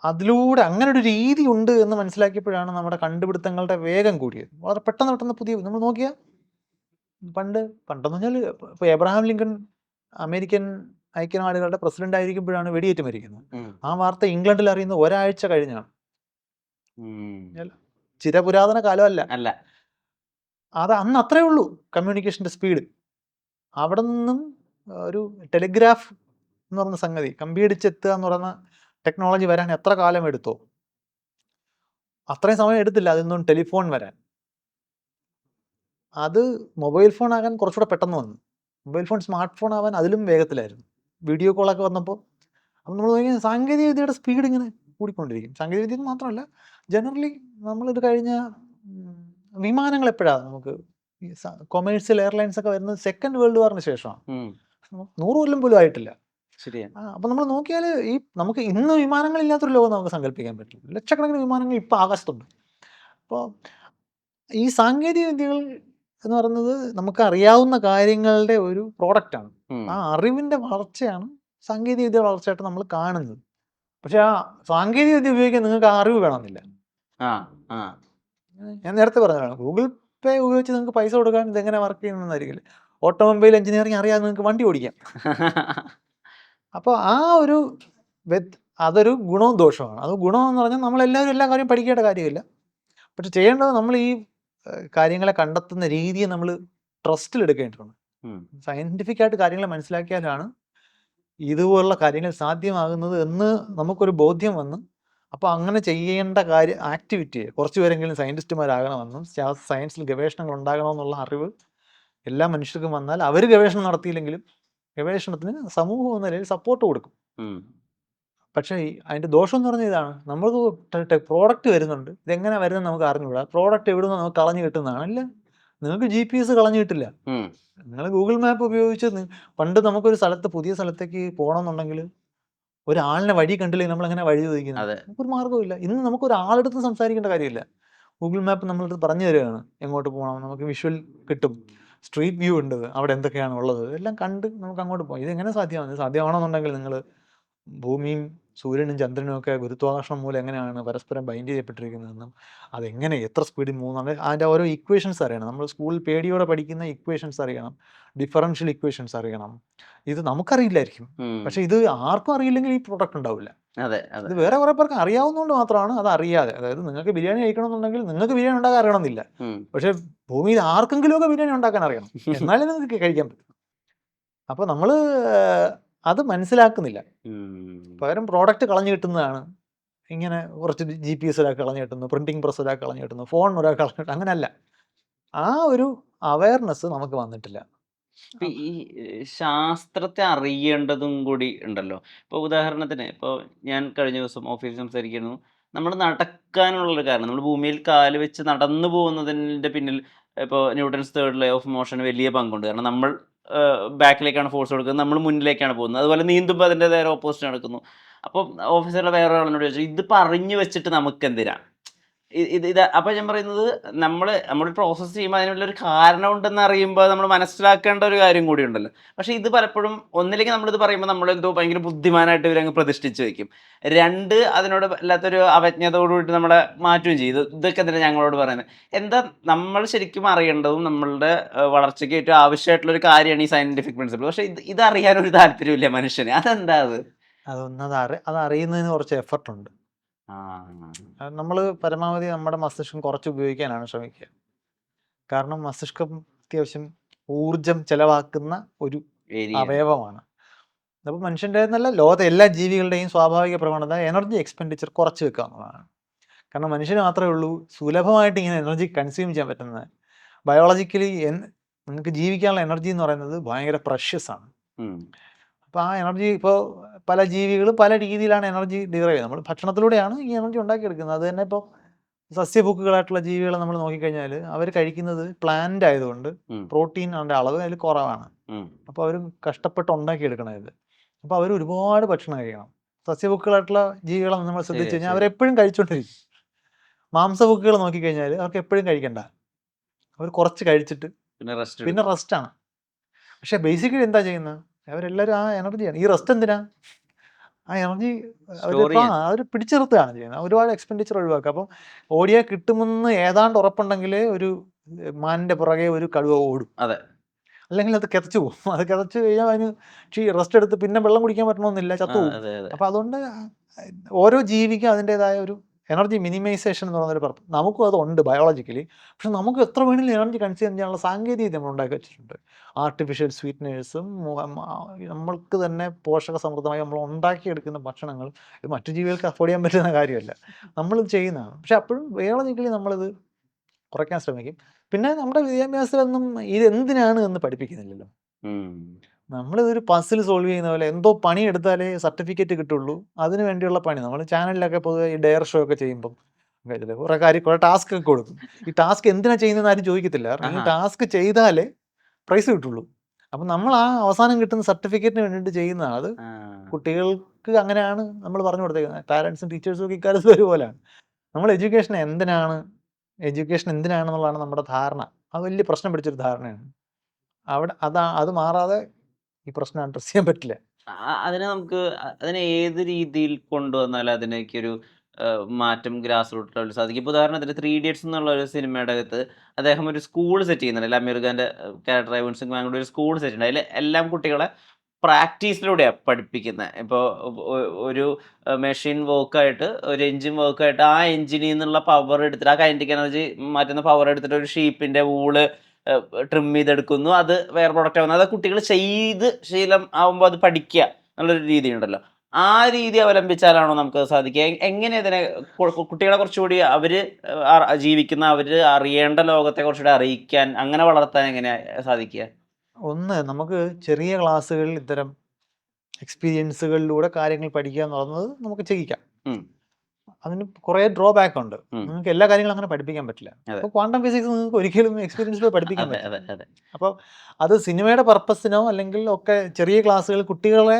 അതിലൂടെ അങ്ങനെ ഒരു രീതി ഉണ്ട് എന്ന് മനസ്സിലാക്കിയപ്പോഴാണ് നമ്മുടെ കണ്ടുപിടുത്തങ്ങളുടെ വേഗം കൂടിയത്. വളരെ പെട്ടെന്ന് പുതിയ നമ്മൾ നോക്കിയാൽ പണ്ടെന്ന് പറഞ്ഞാൽ ഇപ്പോൾ എബ്രഹാം ലിങ്കൺ അമേരിക്കൻ ഐക്യനാടുകളുടെ പ്രസിഡന്റ് ആയിരിക്കുമ്പോഴാണ് വെടിയേറ്റ് മരിക്കുന്നത്. ആ വാർത്ത ഇംഗ്ലണ്ടിൽ അറിയുന്ന ഒരാഴ്ച കഴിഞ്ഞാണ്. ചിരപുരാതന കാലമല്ല, അല്ല. അത് അന്ന് അത്രേ ഉള്ളൂ കമ്മ്യൂണിക്കേഷൻ്റെ സ്പീഡ്. അവിടെ നിന്നും ഒരു ടെലിഗ്രാഫ് എന്ന് പറയുന്ന സംഗതി കമ്പിയടിച്ചെത്തുക എന്ന് പറയുന്ന ടെക്നോളജി വരാൻ എത്ര കാലം എടുത്തോ അത്രയും സമയം എടുത്തില്ല അതിൽ നിന്നും ടെലിഫോൺ വരാൻ. അത് മൊബൈൽ ഫോൺ ആകാൻ കുറച്ചുകൂടെ പെട്ടെന്ന് വന്നു. മൊബൈൽ ഫോൺ സ്മാർട്ട് ഫോൺ ആവാൻ അതിലും വേഗത്തിലായിരുന്നു. വീഡിയോ കോളൊക്കെ വന്നപ്പോൾ അപ്പം നമ്മൾ നോക്കിയാൽ സാങ്കേതിക വിദ്യയുടെ സ്പീഡ് ഇങ്ങനെ കൂടിക്കൊണ്ടിരിക്കും. സാങ്കേതിക വിദ്യ മാത്രമല്ല, ജനറലി നമ്മളിത് കഴിഞ്ഞ വിമാനങ്ങൾ എപ്പോഴാണ് നമുക്ക് ഈ കൊമേഴ്സ്യൽ എയർലൈൻസ് ഒക്കെ വരുന്നത് സെക്കൻഡ് വേൾഡ് വാറിന് ശേഷമാണ്. 100 കൊല്ലം പോലും ആയിട്ടില്ല. ശരിയാണ്. അപ്പം നമ്മൾ നോക്കിയാൽ ഈ നമുക്ക് ഇന്ന് വിമാനങ്ങളില്ലാത്തൊരു ലോകം നമുക്ക് സങ്കല്പിക്കാൻ പറ്റില്ല. ലക്ഷക്കണക്കിന് വിമാനങ്ങൾ ഇപ്പോൾ ആകാശത്തുണ്ട്. അപ്പോൾ ഈ സാങ്കേതിക വിദ്യകൾ എന്ന് പറയുന്നത് നമുക്ക് അറിയാവുന്ന കാര്യങ്ങളുടെ ഒരു പ്രോഡക്റ്റാണ്. ആ അറിവിൻ്റെ വളർച്ചയാണ് സാങ്കേതിക വിദ്യ വളർച്ചയായിട്ട് നമ്മൾ കാണുന്നത്. പക്ഷെ ആ സാങ്കേതിക വിദ്യ ഉപയോഗിക്കാൻ നിങ്ങൾക്ക് ആ അറിവ് വേണമെന്നില്ല. ഞാൻ നേരത്തെ പറഞ്ഞതാണ്, ഗൂഗിൾ പേ ഉപയോഗിച്ച് നിങ്ങൾക്ക് പൈസ കൊടുക്കാൻ ഇതെങ്ങനെ വർക്ക് ചെയ്യുന്നതായിരിക്കില്ല. ഓട്ടോമൊബൈൽ എഞ്ചിനീയറിംഗ് അറിയാതെ നിങ്ങൾക്ക് വണ്ടി ഓടിക്കാം. അപ്പോൾ ആ ഒരു അതൊരു ഗുണവും ദോഷമാണ്. അത് ഗുണമെന്ന് പറഞ്ഞാൽ നമ്മളെല്ലാവരും എല്ലാ കാര്യം പഠിക്കേണ്ട കാര്യമില്ല. പക്ഷെ ചെയ്യേണ്ടത് നമ്മൾ ഈ കാര്യങ്ങളെ കണ്ടെത്തുന്ന രീതിയെ നമ്മൾ ട്രസ്റ്റിലെടുക്കേണ്ടതുണ്ട്. സയൻറ്റിഫിക് ആയിട്ട് കാര്യങ്ങളെ മനസ്സിലാക്കിയാലാണ് ഇതുപോലുള്ള കാര്യങ്ങൾ സാധ്യമാകുന്നത് എന്ന് നമുക്കൊരു ബോധ്യം വന്ന്, അപ്പോൾ അങ്ങനെ ചെയ്യേണ്ട ആക്ടിവിറ്റി കുറച്ച് പേരെങ്കിലും സയൻറ്റിസ്റ്റുമാരാകണമെന്നും സയൻസിൽ ഗവേഷണങ്ങൾ ഉണ്ടാകണമെന്നുള്ള അറിവ് എല്ലാ മനുഷ്യർക്കും വന്നാൽ അവർ ഗവേഷണം നടത്തിയില്ലെങ്കിലും ഗവേഷണത്തിന് സമൂഹം എന്ന നിലയിൽ സപ്പോർട്ട് കൊടുക്കും. പക്ഷേ അതിൻ്റെ ദോഷം എന്ന് പറഞ്ഞാൽ ഇതാണ്, നമ്മൾ പ്രോഡക്റ്റ് വരുന്നുണ്ട്, ഇതെങ്ങനെ വരുന്നത് നമുക്ക് അറിഞ്ഞുകൂടാ. പ്രോഡക്റ്റ് എവിടെ നിന്ന് നമുക്ക് കളഞ്ഞു കിട്ടുന്നതാണ്. അല്ല, നിങ്ങൾക്ക് GPS കളഞ്ഞു കിട്ടില്ല. നിങ്ങൾ ഗൂഗിൾ മാപ്പ് ഉപയോഗിച്ച് പണ്ട് നമുക്കൊരു പുതിയ സ്ഥലത്തേക്ക് പോകണമെന്നുണ്ടെങ്കിൽ ഒരാളിനെ വഴി കണ്ടില്ലെങ്കിൽ നമ്മളെങ്ങനെ വഴി ചോദിക്കുന്നത്? നമുക്കൊരു മാർഗ്ഗമില്ല. ഇന്ന് നമുക്കൊരാളെടുത്ത് സംസാരിക്കേണ്ട കാര്യമില്ല. ഗൂഗിൾ മാപ്പ് നമ്മളടുത്ത് പറഞ്ഞു തരികയാണ് എങ്ങോട്ട് പോകണം. നമുക്ക് വിഷ്വൽ കിട്ടും, സ്ട്രീറ്റ് വ്യൂ ഉണ്ട്, അവിടെ എന്തൊക്കെയാണ് ഉള്ളത് എല്ലാം കണ്ട് നമുക്ക് അങ്ങോട്ട് പോകാം. ഇതെങ്ങനെ സാധ്യമാണ്? സാധ്യമാണെന്നുണ്ടെങ്കിൽ നിങ്ങൾ ഭൂമിയും സൂര്യനും ചന്ദ്രനും ഒക്കെ ഗുരുത്വാകർഷണം മൂലം എങ്ങനെയാണ് പരസ്പരം ബൈൻഡ് ചെയ്യപ്പെട്ടിരിക്കുന്നതെന്നും അതെങ്ങനെ എത്ര സ്പീഡിൽ മൂന്നാണ് അതിൻ്റെ ഓരോ ഇക്വേഷൻസ് അറിയണം. നമ്മൾ സ്കൂളിൽ പേടിയോടെ പഠിക്കുന്ന ഇക്വേഷൻസ് അറിയണം, ഡിഫറൻഷ്യൽ ഇക്വേഷൻസ് അറിയണം. ഇത് നമുക്കറിയില്ലായിരിക്കും, പക്ഷെ ഇത് ആർക്കും അറിയില്ലെങ്കിൽ ഈ പ്രോഡക്റ്റ് ഉണ്ടാവില്ല. ഇത് വേറെ കുറെ പേർക്ക് അറിയാവുന്നതുകൊണ്ട് മാത്രമാണ് അത് അറിയാതെ. അതായത് നിങ്ങൾക്ക് ബിരിയാണി കഴിക്കണമെന്നുണ്ടെങ്കിൽ നിങ്ങൾക്ക് ബിരിയാണി ഉണ്ടാക്കാൻ അറിയണമെന്നില്ല, പക്ഷെ ഭൂമിയിൽ ആർക്കെങ്കിലും ഒക്കെ ബിരിയാണി ഉണ്ടാക്കാൻ അറിയണം, എന്നാലേ നിങ്ങൾക്ക് കഴിക്കാൻ പറ്റും. അപ്പോൾ നമ്മൾ അത് മനസ്സിലാക്കുന്നില്ല. പകരം പ്രോഡക്റ്റ് കളഞ്ഞു കിട്ടുന്നതാണ്. ഇങ്ങനെ കുറച്ച് GPS ഒരാൾക്ക് കളഞ്ഞു കിട്ടുന്നു, പ്രിന്റിംഗ് പ്രസ് ഒരാൾക്ക് കളഞ്ഞു കിട്ടുന്നു, ഫോൺ ഒരാൾക്ക് കളഞ്ഞു കിട്ടുന്നു. അങ്ങനെയല്ല, ആ ഒരു അവയർനെസ് നമുക്ക് വന്നിട്ടില്ല. ഈ ശാസ്ത്രത്തെ അറിയേണ്ടതും കൂടി ഉണ്ടല്ലോ. ഇപ്പോൾ ഉദാഹരണത്തിന് ഇപ്പോൾ ഞാൻ കഴിഞ്ഞ ദിവസം ഓഫീസിൽ സംസാരിക്കുന്നു, നമ്മൾ നടക്കാനുള്ളൊരു കാരണം, നമ്മൾ ഭൂമിയിൽ കാല് വെച്ച് നടന്നു പോകുന്നതിൻ്റെ പിന്നിൽ ഇപ്പോൾ ന്യൂട്ടൺസ് തേർഡ് ലോ ഓഫ് മോഷന് വലിയ പങ്കുണ്ട്. കാരണം നമ്മൾ ബാക്കിലേക്കാണ് ഫോഴ്സ് കൊടുക്കുന്നത്, നമ്മൾ മുന്നിലേക്കാണ് പോകുന്നത്. അതുപോലെ നീന്തുമ്പോൾ അതിൻ്റെ നേരെ ഓപ്പോസിറ്റ് നടക്കുന്നു. അപ്പം ഓഫീസിലുള്ള വേറെ ഒരാളിനോട് ചോദിച്ചു, ഇതിപ്പോൾ അറിഞ്ഞു വെച്ചിട്ട് നമുക്കെന്തിനാ? ഇത് അപ്പോൾ ഞാൻ പറയുന്നത്, നമ്മൾ പ്രോസസ്സ് ചെയ്യുമ്പോൾ അതിനുള്ളൊരു കാരണം ഉണ്ടെന്ന് അറിയുമ്പോൾ നമ്മൾ മനസ്സിലാക്കേണ്ട ഒരു കാര്യം കൂടി ഉണ്ടല്ലോ. പക്ഷേ ഇത് പലപ്പോഴും ഒന്നില്ലെങ്കിൽ നമ്മളിത് പറയുമ്പോൾ നമ്മളെന്തോ ഭയങ്കര ബുദ്ധിമാനായിട്ട് ഇവരങ്ങ് പ്രതിഷ്ഠിച്ച് വയ്ക്കും. 2 അതിനോട് വല്ലാത്തൊരു അവജ്ഞതയോടുകൂടി നമ്മളെ മാറ്റുകയും ചെയ്യും. ഇതൊക്കെ എന്തിനാണ് ഞങ്ങളോട് പറയുന്നത്? എന്താ നമ്മൾ ശരിക്കും അറിയേണ്ടതും നമ്മളുടെ വളർച്ചയ്ക്ക് ഏറ്റവും ആവശ്യമായിട്ടുള്ളൊരു കാര്യമാണ് ഈ സയൻറ്റിഫിക് പ്രിൻസിപ്പിൾ. പക്ഷേ ഇത് അറിയാനൊരു താല്പര്യമില്ല മനുഷ്യന്. അതെന്താ അത്? അത് അറിയുന്നതിന് കുറച്ച് എഫർട്ടുണ്ട്. നമ്മൾ പരമാവധി നമ്മുടെ മസ്തിഷ്കം കുറച്ച് ഉപയോഗിക്കാനാണ് ശ്രമിക്കുക. കാരണം മസ്തിഷ്കം അത്യാവശ്യം ഊർജം ചെലവാക്കുന്ന ഒരു അവയവമാണ്. അപ്പോൾ മനുഷ്യൻ്റെ എന്നല്ല, ലോകത്തെ എല്ലാ ജീവികളുടെയും സ്വാഭാവിക പ്രവണത എനർജി എക്സ്പെൻഡിച്ചർ കുറച്ച് വെക്കുക എന്നുള്ളതാണ്. കാരണം മനുഷ്യന് മാത്രമേ ഉള്ളൂ സുലഭമായിട്ട് ഇങ്ങനെ എനർജി കൺസ്യൂം ചെയ്യാൻ പറ്റുന്നത്. ബയോളജിക്കലി നിങ്ങൾക്ക് ജീവിക്കാനുള്ള എനർജി എന്ന് പറയുന്നത് ഭയങ്കര പ്രഷ്യസ് ആണ്. അപ്പോൾ ആ എനർജി ഇപ്പോൾ പല ജീവികളും പല രീതിയിലാണ് എനർജി ഡിറൈവ് ചെയ്യുന്നത്. നമ്മൾ ഭക്ഷണത്തിലൂടെയാണ് ഈ എനർജി ഉണ്ടാക്കിയെടുക്കുന്നത്. അത് തന്നെ ഇപ്പോൾ സസ്യഭുക്കുകളായിട്ടുള്ള ജീവികളെ നമ്മൾ നോക്കിക്കഴിഞ്ഞാൽ അവർ കഴിക്കുന്നത് പ്ലാന്റ് ആയതുകൊണ്ട് പ്രോട്ടീൻ അതിൻ്റെ അളവ് അതിൽ കുറവാണ്. അപ്പോൾ അവർ കഷ്ടപ്പെട്ട് ഉണ്ടാക്കിയെടുക്കണം ഇത്. അപ്പോൾ അവർ ഒരുപാട് ഭക്ഷണം കഴിക്കണം. സസ്യഭുക്കുകളായിട്ടുള്ള ജീവികളെ നമ്മൾ ശ്രദ്ധിച്ചു കഴിഞ്ഞാൽ അവരെപ്പോഴും കഴിച്ചുകൊണ്ടിരിക്കും. മാംസഭുക്കുകൾ നോക്കിക്കഴിഞ്ഞാൽ അവർക്ക് എപ്പോഴും കഴിക്കണ്ട, അവർ കുറച്ച് കഴിച്ചിട്ട് പിന്നെ റെസ്റ്റാണ്. പക്ഷേ ബേസിക്കലി എന്താ ചെയ്യുന്നത്? അവരെല്ലാവരും ആ എനർജിയാണ്. ഈ റെസ്റ്റ് എന്തിനാ? ആ എനർജി അവർ പിടിച്ചു നിർത്തുകയാണ് ചെയ്യുന്നത്. ഒരുപാട് എക്സ്പെൻഡിച്ചർ ഒഴിവാക്കുക. അപ്പം ഓടിയാൽ കിട്ടുമെന്ന് ഏതാണ്ട് ഉറപ്പുണ്ടെങ്കിൽ ഒരു മാനിൻ്റെ പുറകെ ഒരു കടുവ ഓടും, അല്ലെങ്കിൽ അത് കിതച്ചു പോകും. അത് കിതച്ചു കഴിഞ്ഞാൽ അതിന് റെസ്റ്റ് എടുത്ത് പിന്നെ വെള്ളം കുടിക്കാൻ പറ്റണമെന്നില്ല, ചത്തുപോകും. അപ്പം അതുകൊണ്ട് ഓരോ ജീവിക്കും അതിൻ്റെതായ ഒരു എനർജി മിനിമൈസേഷൻ എന്ന് പറയുന്നൊരു പർപ്പസ് നമുക്കും അതുണ്ട് ബയോളജിക്കലി. പക്ഷെ നമുക്ക് എത്ര വേണമെങ്കിലും എനർജി കൺസ്യൂം ചെയ്യാനുള്ള സാങ്കേതികത നമ്മൾ ഉണ്ടാക്കി വെച്ചിട്ടുണ്ട്. ആർട്ടിഫിഷ്യൽ സ്വീറ്റ്നേഴ്സും നമ്മൾക്ക് തന്നെ പോഷക സമൃദ്ധമായി നമ്മൾ ഉണ്ടാക്കിയെടുക്കുന്ന ഭക്ഷണങ്ങൾ ഇത് മറ്റു ജീവികൾക്ക് അഫോർഡ് ചെയ്യാൻ പറ്റുന്ന കാര്യമല്ല. നമ്മളിത് ചെയ്യുന്നതാണ്. പക്ഷെ അപ്പോഴും ബയോളജിക്കലി നമ്മളിത് കുറയ്ക്കാൻ ശ്രമിക്കും. പിന്നെ നമ്മുടെ വിദ്യാഭ്യാസത്തിലൊന്നും ഇത് എന്തിനാണ് എന്ന് പഠിപ്പിക്കുന്നില്ലല്ലോ. നമ്മളിതൊരു പസിൽ സോൾവ് ചെയ്യുന്ന പോലെ എന്തോ പണിയെടുത്താലേ സർട്ടിഫിക്കറ്റ് കിട്ടുള്ളൂ. അതിന് വേണ്ടിയുള്ള പണി നമ്മൾ ചാനലിലൊക്കെ പൊതുവെ ഈ ഡെയർ ഷോ ഒക്കെ ചെയ്യുമ്പം കുറേ ടാസ്ക് ഒക്കെ കൊടുക്കും. ഈ ടാസ്ക് എന്തിനാ ചെയ്യുന്നതെന്ന് ആരും ചോദിക്കത്തില്ല. കാരണം ഈ ടാസ്ക് ചെയ്താലേ പ്രൈസ് കിട്ടുള്ളൂ. അപ്പം നമ്മൾ ആ അവസാനം കിട്ടുന്ന സർട്ടിഫിക്കറ്റിന് വേണ്ടിയിട്ട് ചെയ്യുന്നതാണ്. അത് കുട്ടികൾക്ക് അങ്ങനെയാണ് നമ്മൾ പറഞ്ഞു കൊടുത്തേക്കുന്നത്. പാരൻസും ടീച്ചേഴ്സും ഒക്കെ ഇക്കാര്യത്തിൽ ഒരുപോലെയാണ്. നമ്മൾ എഡ്യൂക്കേഷൻ എന്തിനാണെന്നുള്ളതാണ് നമ്മുടെ ധാരണ. അത് വലിയ പ്രശ്നം പിടിച്ചൊരു ധാരണയാണ്. അവിടെ അത് മാറാതെ ഈ പ്രശ്നം അഡ്രസ് ചെയ്യാൻ പറ്റില്ല. അതിനെ നമുക്ക് അതിനെ ഏത് രീതിയിൽ കൊണ്ടുവന്നാൽ അതിനേക്കൊരു മാറ്റം ഗ്രാസ് റൂട്ട് ലെവലിൽ സാധിക്കും. ഇപ്പോൾ ഉദാഹരണത്തിന് 3 ഇഡിയറ്റ്സ് എന്നുള്ള ഒരു സിനിമയുടെ അകത്ത് അദ്ദേഹം ഒരു സ്കൂൾ സെറ്റ് ചെയ്യുന്നുണ്ട്. അമീർ ഖാൻ്റെ ക്യാരക്ടർ ഐവൻസിംഗ് കൂടി ഒരു സ്കൂൾ സെറ്റ് ഉണ്ട്. അതിൽ എല്ലാം കുട്ടികളെ പ്രാക്ടീസിലൂടെയാണ് പഠിപ്പിക്കുന്നത്. ഇപ്പോൾ ഒരു മെഷീൻ വർക്കായിട്ട് ഒരു എഞ്ചിൻ വർക്കായിട്ട് ആ എഞ്ചിനിൽ നിന്നുള്ള പവർ എടുത്തിട്ട് ആ കൈനറ്റിക് എനർജി മാറ്റുന്ന പവർ എടുത്തിട്ട് ഒരു ഷീപ്പിൻ്റെ വൂള് ട്രിം ചെയ്തെടുക്കുന്നു. അത് വേറെ പ്രൊഡക്റ്റ് ആവുന്നു. അത് കുട്ടികൾ ചെയ്ത് ശീലം ആവുമ്പോൾ അത് പഠിക്കുക എന്നുള്ളൊരു രീതി ഉണ്ടല്ലോ. ആ രീതി അവലംബിച്ചാലാണോ നമുക്ക് സാധിക്കുക? എങ്ങനെ ഇതിനെ കുട്ടികളെ കുറച്ചുകൂടി അവർ ജീവിക്കുന്ന അവർ അറിയേണ്ട ലോകത്തെ കുറച്ചുകൂടി അറിയിക്കാൻ അങ്ങനെ വളർത്താൻ എങ്ങനെയാണ് സാധിക്കുക? ഒന്ന് നമുക്ക് ചെറിയ ക്ലാസ്സുകളിൽ ഇത്തരം എക്സ്പീരിയൻസുകളിലൂടെ കാര്യങ്ങൾ പഠിക്കുക എന്ന് പറയുന്നത് നമുക്ക് ചെയ്യിക്കാം. അതിന് കുറേ ഡ്രോബാക്ക് ഉണ്ട്. നിങ്ങൾക്ക് എല്ലാ കാര്യങ്ങളും അങ്ങനെ പഠിപ്പിക്കാൻ പറ്റില്ല. അപ്പോൾ ക്വാണ്ടം ഫിസിക്സ് നിങ്ങൾക്ക് ഒരിക്കലും എക്സ്പീരിയൻസിലൂടെ പഠിപ്പിക്കാൻ പറ്റില്ല. അപ്പോൾ അത് സിനിമയുടെ പർപ്പസിനോ അല്ലെങ്കിൽ ഒക്കെ ചെറിയ ക്ലാസ്സുകൾ കുട്ടികളെ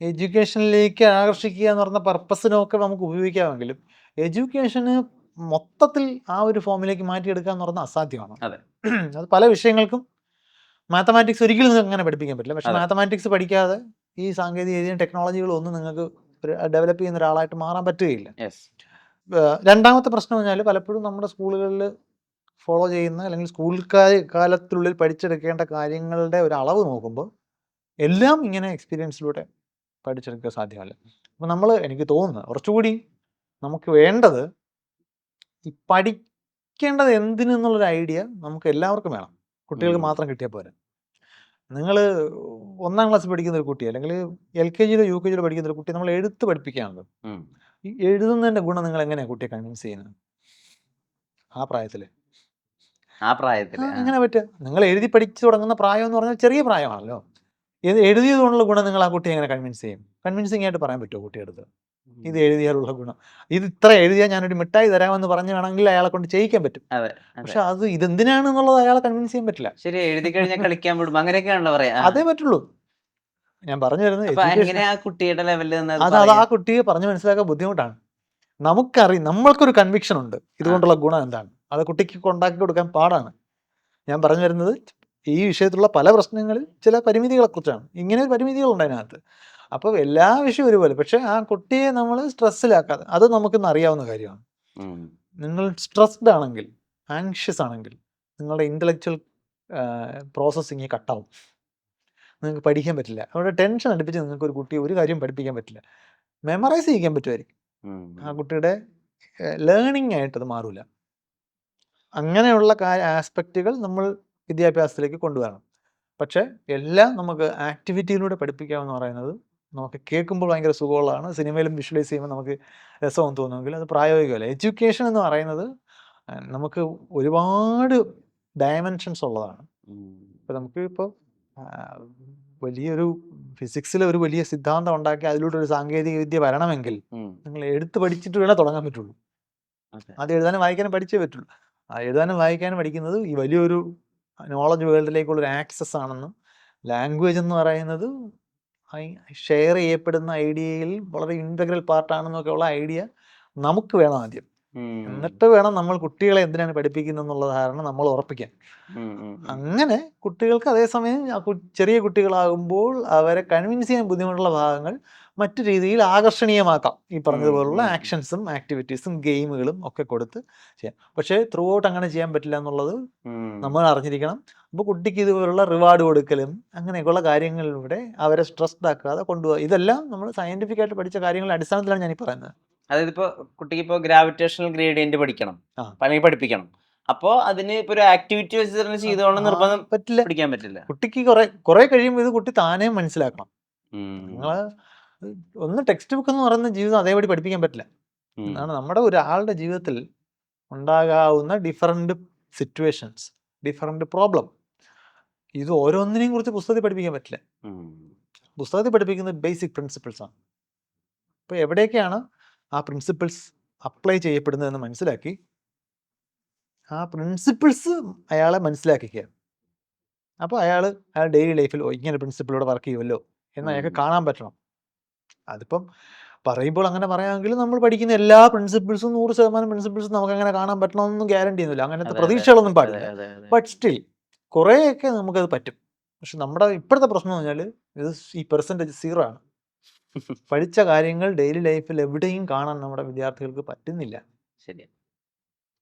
എഡ്യൂക്കേഷനിലേക്ക് ആകർഷിക്കുക എന്ന് പറഞ്ഞ പർപ്പസിനോ ഒക്കെ നമുക്ക് ഉപയോഗിക്കാമെങ്കിലും എഡ്യൂക്കേഷന് മൊത്തത്തിൽ ആ ഒരു ഫോമിലേക്ക് മാറ്റിയെടുക്കുക എന്ന് പറഞ്ഞാൽ അസാധ്യമാണ്. അത് പല വിഷയങ്ങൾക്കും മാത്തമാറ്റിക്സ് ഒരിക്കലും നിങ്ങൾക്ക് അങ്ങനെ പഠിപ്പിക്കാൻ പറ്റില്ല. പക്ഷേ മാത്തമാറ്റിക്സ് പഠിക്കാതെ ഈ സാങ്കേതിക വിദ്യയും ടെക്നോളജികളും ഒന്നും നിങ്ങൾക്ക് ഡെവലപ്പ് ചെയ്യുന്ന ഒരാളായിട്ട് മാറാൻ പറ്റുകയില്ല. രണ്ടാമത്തെ പ്രശ്നം പറഞ്ഞാൽ പലപ്പോഴും നമ്മുടെ സ്കൂളുകളിൽ ഫോളോ ചെയ്യുന്ന അല്ലെങ്കിൽ സ്കൂൾ കാലത്തിനുള്ളിൽ പഠിച്ചെടുക്കേണ്ട കാര്യങ്ങളുടെ ഒരു അളവ് നോക്കുമ്പോൾ എല്ലാം ഇങ്ങനെ എക്സ്പീരിയൻസിലൂടെ പഠിച്ചെടുക്കാൻ സാധ്യമല്ല. അപ്പോൾ എനിക്ക് തോന്നുന്നത് കുറച്ചുകൂടി നമുക്ക് വേണ്ടത് ഈ പഠിക്കേണ്ടത് എന്തിനെന്നുള്ളൊരു ഐഡിയ നമുക്ക് എല്ലാവർക്കും വേണം. കുട്ടികൾക്ക് മാത്രം കിട്ടിയാൽ പോരാ. നിങ്ങൾ 1ാം ക്ലാസ്സിൽ പഠിക്കുന്ന ഒരു കുട്ടി അല്ലെങ്കിൽ LKG UKG പഠിക്കുന്ന ഒരു കുട്ടി നമ്മൾ എഴുത്ത് പഠിപ്പിക്കുകയാണല്ലോ. ഈ എഴുതുന്നതിൻ്റെ ഗുണം നിങ്ങൾ എങ്ങനെയാണ് കുട്ടിയെ കൺവിൻസ് ചെയ്യുന്നത്? ആ പ്രായത്തിൽ എങ്ങനെ പറ്റുക? നിങ്ങൾ എഴുതി പഠിച്ചു തുടങ്ങുന്ന പ്രായം എന്ന് പറഞ്ഞാൽ ചെറിയ പ്രായമാണല്ലോ. എഴുതിയതുകൊണ്ടുള്ള ഗുണം നിങ്ങൾ ആ കുട്ടിയെ എങ്ങനെ കൺവിൻസ് ചെയ്യും? കൺവിൻസിംഗ് ആയിട്ട് പറയാൻ പറ്റുമോ കുട്ടിയെടുത്ത്? ഇത് എഴുതിയാലുള്ള ഗുണം, ഇത് ഇത്ര എഴുതിയാൽ ഞാനൊരു മിഠായി തരാമെന്ന് പറഞ്ഞു വേണമെങ്കിൽ അയാളെ കൊണ്ട് ചെയ്യിക്കാൻ പറ്റും. പക്ഷെ ഇതെന്തിനാണെന്നുള്ളത് അയാളെ കൺവിൻസ് ചെയ്യാൻ പറ്റില്ല. ശരി, എഴുതി കഴിഞ്ഞാൽ കളിക്കാൻ വിടും, അങ്ങനെയൊക്കെയാണല്ലോ പറയാ. അതേ പറ്റുള്ളൂ. ഞാൻ പറഞ്ഞു വരുന്നത് കുട്ടിയുടെ ലെവലിൽ അത് ആ കുട്ടിയെ പറഞ്ഞു മനസ്സിലാക്കാൻ ബുദ്ധിമുട്ടാണ്. നമ്മൾക്കൊരു കൺവിക്ഷൻ ഉണ്ട് ഇതുകൊണ്ടുള്ള ഗുണം എന്താണ്. അത് കുട്ടിക്ക് ഉണ്ടാക്കി കൊടുക്കാൻ പാടാണ്. ഞാൻ പറഞ്ഞു വരുന്നത് ഈ വിഷയത്തിലുള്ള പല പ്രശ്നങ്ങളിൽ ചില പരിമിതികളെക്കുറിച്ചാണ്. ഇങ്ങനെ പരിമിതികളുണ്ട് അതിനകത്ത്. അപ്പോൾ എല്ലാ വിഷയവും ഒരുപോലെ. പക്ഷെ ആ കുട്ടിയെ നമ്മൾ സ്ട്രെസ്സിലാക്കാതെ, അത് നമുക്കിന്ന് അറിയാവുന്ന കാര്യമാണ്. നിങ്ങൾ സ്ട്രെസ്ഡ് ആണെങ്കിൽ, ആങ്ഷ്യസ് ആണെങ്കിൽ നിങ്ങളുടെ ഇൻ്റലക്ച്വൽ പ്രോസസ്സിങ് കട്ടാവും. നിങ്ങൾക്ക് പഠിക്കാൻ പറ്റില്ല. അവിടെ ടെൻഷൻ അടുപ്പിച്ച് നിങ്ങൾക്ക് ഒരു കുട്ടിയെ ഒരു കാര്യം പഠിപ്പിക്കാൻ പറ്റില്ല. മെമ്മറൈസ് ചെയ്യിക്കാൻ പറ്റുമായിരിക്കും, ആ കുട്ടിയുടെ ലേണിംഗ് ആയിട്ടത് മാറില്ല. അങ്ങനെയുള്ള ആസ്പെക്റ്റുകൾ നമ്മൾ വിദ്യാഭ്യാസത്തിലേക്ക് കൊണ്ടുവരണം. പക്ഷേ എല്ലാം നമുക്ക് ആക്ടിവിറ്റിയിലൂടെ പഠിപ്പിക്കാമെന്ന് പറയുന്നത് നമുക്ക് കേൾക്കുമ്പോൾ ഭയങ്കര സുഖമുള്ളതാണ്. സിനിമയിലും വിഷ്വലൈസ് ചെയ്യുമ്പോൾ നമുക്ക് രസമെന്ന് തോന്നുമെങ്കിൽ അത് പ്രായോഗികമല്ല. എഡ്യൂക്കേഷൻ എന്ന് പറയുന്നത് നമുക്ക് ഒരുപാട് ഡയമെൻഷൻസ് ഉള്ളതാണ്. ഇപ്പോൾ വലിയൊരു ഫിസിക്സിൽ ഒരു വലിയ സിദ്ധാന്തം ഉണ്ടാക്കി അതിലൂടെ ഒരു സാങ്കേതിക വിദ്യ വരണമെങ്കിൽ നിങ്ങൾ എടുത്ത് പഠിച്ചിട്ട് വേണേൽ തുടങ്ങാൻ പറ്റുള്ളൂ. അത് എഴുതാനും വായിക്കാനും പഠിച്ചേ പറ്റുള്ളൂ. ആ എഴുതാനും വായിക്കാനും പഠിക്കുന്നത് ഈ വലിയൊരു നോളജ് വേൾഡിലേക്കുള്ളൊരു ആക്സസ് ആണെന്നും ലാംഗ്വേജ് എന്ന് പറയുന്നത് ഷെയർ ചെയ്യപ്പെടുന്ന ഐഡിയയിൽ വളരെ ഇൻറ്റഗ്രൽ പാർട്ടാണെന്നൊക്കെ ഉള്ള ഐഡിയ നമുക്ക് വേണം ആദ്യം. എന്നിട്ട് വേണം നമ്മൾ കുട്ടികളെ എന്തിനാണ് പഠിപ്പിക്കുന്നത് എന്നുള്ള ധാരണ നമ്മൾ ഉറപ്പിക്കാൻ. അങ്ങനെ കുട്ടികൾക്ക് അതേസമയം ചെറിയ കുട്ടികളാകുമ്പോൾ അവരെ കൺവിൻസ് ചെയ്യാൻ ബുദ്ധിമുട്ടുള്ള ഭാഗങ്ങൾ മറ്റു രീതിയിൽ ആകർഷണീയമാക്കാം. ഈ പറഞ്ഞതുപോലുള്ള ആക്ഷൻസും ആക്ടിവിറ്റീസും ഗെയിമുകളും ഒക്കെ കൊടുത്ത് ചെയ്യാം. പക്ഷേ ത്രൂ ഔട്ട് അങ്ങനെ ചെയ്യാൻ പറ്റില്ല എന്നുള്ളത് നമ്മൾ അറിഞ്ഞിരിക്കണം. അപ്പോൾ കുട്ടിക്ക് ഇതുപോലുള്ള റിവാർഡ് കൊടുക്കലും അങ്ങനെയൊക്കെയുള്ള കാര്യങ്ങളിലൂടെ അവരെ സ്ട്രെസ്ഡ് ആക്കാതെ കൊണ്ടുപോകുക. ഇതെല്ലാം നമ്മൾ സയൻറ്റിഫിക് ആയിട്ട് പഠിച്ച കാര്യങ്ങളുടെ അടിസ്ഥാനത്തിലാണ് ഞാനീ പറയുന്നത്. അതായത് ഇപ്പോൾ കുട്ടിക്ക് ഇപ്പോൾ ഗ്രാവിറ്റേഷണൽ ഗ്രേഡിയന്റ് പഠിക്കണം, ആ. അല്ലെങ്കിൽ പഠിപ്പിക്കണം. അപ്പോൾ അതിന് ഇപ്പോൾ ഒരു ആക്ടിവിറ്റി വെച്ച് തന്നെ ചെയ്തോളണം നിർബന്ധം പറ്റില്ല. പിടിക്കാൻ പറ്റില്ല. കുട്ടിക്ക് കുറെ കഴിയുമ്പോൾ ഇത് കുട്ടി താനേ മനസ്സിലാക്കണം. നിങ്ങള് ഒന്ന് ടെക്സ്റ്റ് ബുക്ക് എന്ന് പറയുന്ന ജീവിതം അതേപടി പഠിപ്പിക്കാൻ പറ്റില്ല. എന്നാണ് നമ്മുടെ ഒരാളുടെ ജീവിതത്തിൽ ഉണ്ടാകാവുന്ന ഡിഫറെന്റ് സിറ്റുവേഷൻസ്, ഡിഫറെന്റ് പ്രോബ്ലം, ഇത് ഓരോന്നിനെയും കുറിച്ച് പുസ്തകത്തിൽ പഠിപ്പിക്കാൻ പറ്റില്ല. പുസ്തകത്തിൽ പഠിപ്പിക്കുന്നത് ബേസിക് പ്രിൻസിപ്പിൾസ് ആണ്. അപ്പോൾ എവിടേക്കാണ് ആ പ്രിൻസിപ്പിൾസ് അപ്ലൈ ചെയ്യപ്പെടുന്നതെന്ന് മനസ്സിലാക്കി ആ പ്രിൻസിപ്പിൾസ് അയാളെ മനസ്സിലാക്കിക്കുക. അപ്പോൾ അയാൾ ഡെയിലി ലൈഫിൽ ഇങ്ങനെ പ്രിൻസിപ്പിളോടെ വർക്ക് ചെയ്യുമല്ലോ എന്ന് അയാൾക്ക് കാണാൻ പറ്റണം. അതിപ്പം പറയുമ്പോൾ അങ്ങനെ പറയാമെങ്കിൽ നമ്മൾ പഠിക്കുന്ന എല്ലാ പ്രിൻസിപ്പിൾസും 100% പ്രിൻസിപ്പിൾസും നമുക്ക് അങ്ങനെ കാണാൻ പറ്റണമെന്നൊന്നും ഗ്യാരണ്ടി ഒന്നുമില്ല. അങ്ങനത്തെ പ്രതീക്ഷകളൊന്നും പാടില്ല. ബട്ട് സ്റ്റിൽ കുറേയൊക്കെ നമുക്കത് പറ്റും. പക്ഷെ നമ്മുടെ ഇപ്പോഴത്തെ പ്രശ്നം എന്ന് പറഞ്ഞാൽ ഇത് ഈ പെർസെൻറ്റേജ് 0 ആണ്. പഠിച്ച കാര്യങ്ങൾ ഡെയിലി ലൈഫിൽ എവിടെയും കാണാൻ നമ്മുടെ വിദ്യാർത്ഥികൾക്ക് പറ്റുന്നില്ല. ശരി.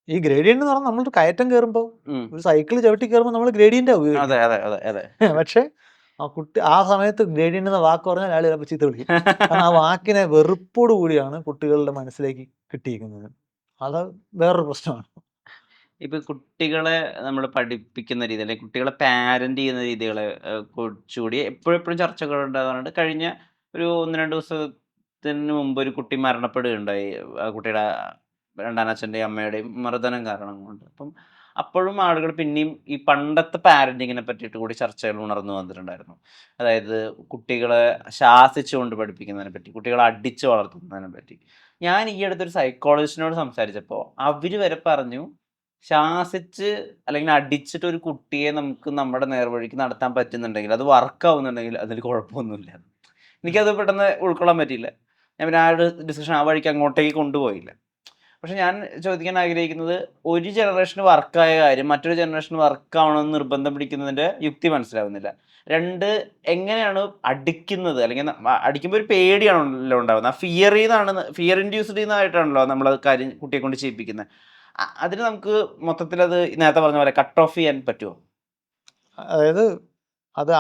ഈ ഗ്രേഡിയന്റ് എന്ന് പറഞ്ഞാൽ നമ്മളൊരു കയറ്റം കയറുമ്പോൾ ഒരു സൈക്കിൾ ചവിട്ടി കയറുമ്പോൾ നമ്മൾ ഗ്രേഡിയന്റ് ഉപയോഗിക്കും. പക്ഷെ ആ കുട്ടി ആ സമയത്ത് ഗ്രേഡിയന്റ് എന്ന വാക്ക് പറഞ്ഞാൽ അയാൾ ചിലപ്പോൾ ചീത്ത വിളിക്കും. കാരണം ആ വാക്കിനെ വെറുപ്പോട് കൂടിയാണ് കുട്ടികളുടെ മനസ്സിലേക്ക് കിട്ടിയിരിക്കുന്നത്. അത് വേറൊരു പ്രശ്നമാണ്. ഇപ്പൊ കുട്ടികളെ നമ്മൾ പഠിപ്പിക്കുന്ന രീതി, അല്ലെങ്കിൽ കുട്ടികളെ പാരന്റ് ചെയ്യുന്ന രീതികളെ കുറച്ചുകൂടി എപ്പോഴും ചർച്ചകൾ ഉണ്ടാകാറുണ്ട്. കഴിഞ്ഞ ഒരു 1-2 ദിവസത്തിന് മുമ്പ് ഒരു കുട്ടി മരണപ്പെടുകയുണ്ടായി. ആ കുട്ടിയുടെ രണ്ടാനച്ഛൻ്റെയും അമ്മയുടെയും മർദ്ദനം കാരണം കൊണ്ട്. അപ്പം അപ്പോഴും ആളുകൾ പിന്നെയും ഈ പണ്ടത്തെ പാരന്റിങ്ങിനെ പറ്റിയിട്ട് കൂടി ചർച്ചകൾ ഉണർന്നു വന്നിട്ടുണ്ടായിരുന്നു. അതായത് കുട്ടികളെ ശാസിച്ചുകൊണ്ട് പഠിപ്പിക്കുന്നതിനെ പറ്റി, കുട്ടികളെ അടിച്ചു വളർത്തുന്നതിനെ പറ്റി. ഞാൻ ഈ അടുത്തൊരു സൈക്കോളജിസ്റ്റിനോട് സംസാരിച്ചപ്പോൾ അവർ വരെ പറഞ്ഞു, ശാസിച്ച് അല്ലെങ്കിൽ അടിച്ചിട്ട് ഒരു കുട്ടിയെ നമുക്ക് നമ്മുടെ നേർവഴിക്ക് നടത്താൻ പറ്റുന്നുണ്ടെങ്കിൽ, അത് വർക്ക് ആവുന്നുണ്ടെങ്കിൽ അതിൽ കുഴപ്പമൊന്നുമില്ല. എനിക്കത് പെട്ടെന്ന് ഉൾക്കൊള്ളാൻ പറ്റിയില്ല. ഞാൻ പിന്നെ ആ ഒരു ഡിസ്കഷൻ ആ വഴിക്ക് അങ്ങോട്ടേക്ക് കൊണ്ടുപോയില്ല. പക്ഷെ ഞാൻ ചോദിക്കാൻ ആഗ്രഹിക്കുന്നത്, ഒരു ജനറേഷന് വർക്കായ കാര്യം മറ്റൊരു ജനറേഷന് വർക്കാവണമെന്ന് നിർബന്ധം പിടിക്കുന്നതിൻ്റെ യുക്തി മനസ്സിലാവുന്നില്ല. 2, എങ്ങനെയാണ് അടിക്കുന്നത്, അല്ലെങ്കിൽ അടിക്കുമ്പോൾ ഒരു പേടിയാണല്ലോ ഉണ്ടാകുന്നത്. ആ ഫിയർ ഇൻഡ്യൂസ്ഡ് ആയിട്ടാണല്ലോ നമ്മളത് കാര്യം കുട്ടിയെ കൊണ്ട് ചെയ്യിപ്പിക്കുന്നത്. അതിന് നമുക്ക് മൊത്തത്തിലത് നേരത്തെ പറഞ്ഞ പോലെ കട്ട് ഓഫ് ചെയ്യാൻ പറ്റുമോ? അതായത് അത്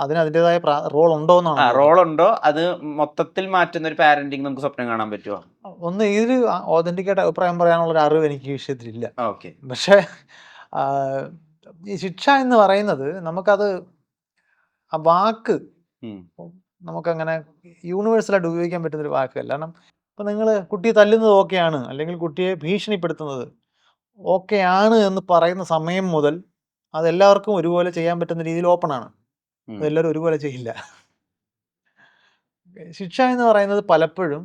അതിന് അതിൻ്റെതായ റോൾ ഉണ്ടോ എന്നാണ്. റോളുണ്ടോ? അത് മൊത്തത്തിൽ മാറ്റുന്ന ഒരു പാരന്റിങ് നമുക്ക് സ്വപ്നം കാണാൻ പറ്റുമോ? ഒന്ന് ഇതിൽ ഓതന്റിക്കായിട്ട് അഭിപ്രായം പറയാനുള്ള ഒരു അറിവ് എനിക്ക് ഈ വിഷയത്തിലില്ല. ഓക്കെ. പക്ഷേ ഈ ശിക്ഷ എന്ന് പറയുന്നത് നമുക്കത് ആ വാക്ക് നമുക്കങ്ങനെ യൂണിവേഴ്സലായിട്ട് ഉപയോഗിക്കാൻ പറ്റുന്നൊരു വാക്കല്ല. കാരണം ഇപ്പം നിങ്ങൾ കുട്ടിയെ തല്ലുന്നത് ഓക്കെയാണ്, അല്ലെങ്കിൽ കുട്ടിയെ ഭീഷണിപ്പെടുത്തുന്നത് ഓക്കെയാണ് എന്ന് പറയുന്ന സമയം മുതൽ അതെല്ലാവർക്കും ഒരുപോലെ ചെയ്യാൻ പറ്റുന്ന രീതിയിൽ ഓപ്പണാണ്. അതെല്ലാവരും ഒരുപോലെ ചെയ്യില്ല. ശിക്ഷ എന്ന് പറയുന്നത് പലപ്പോഴും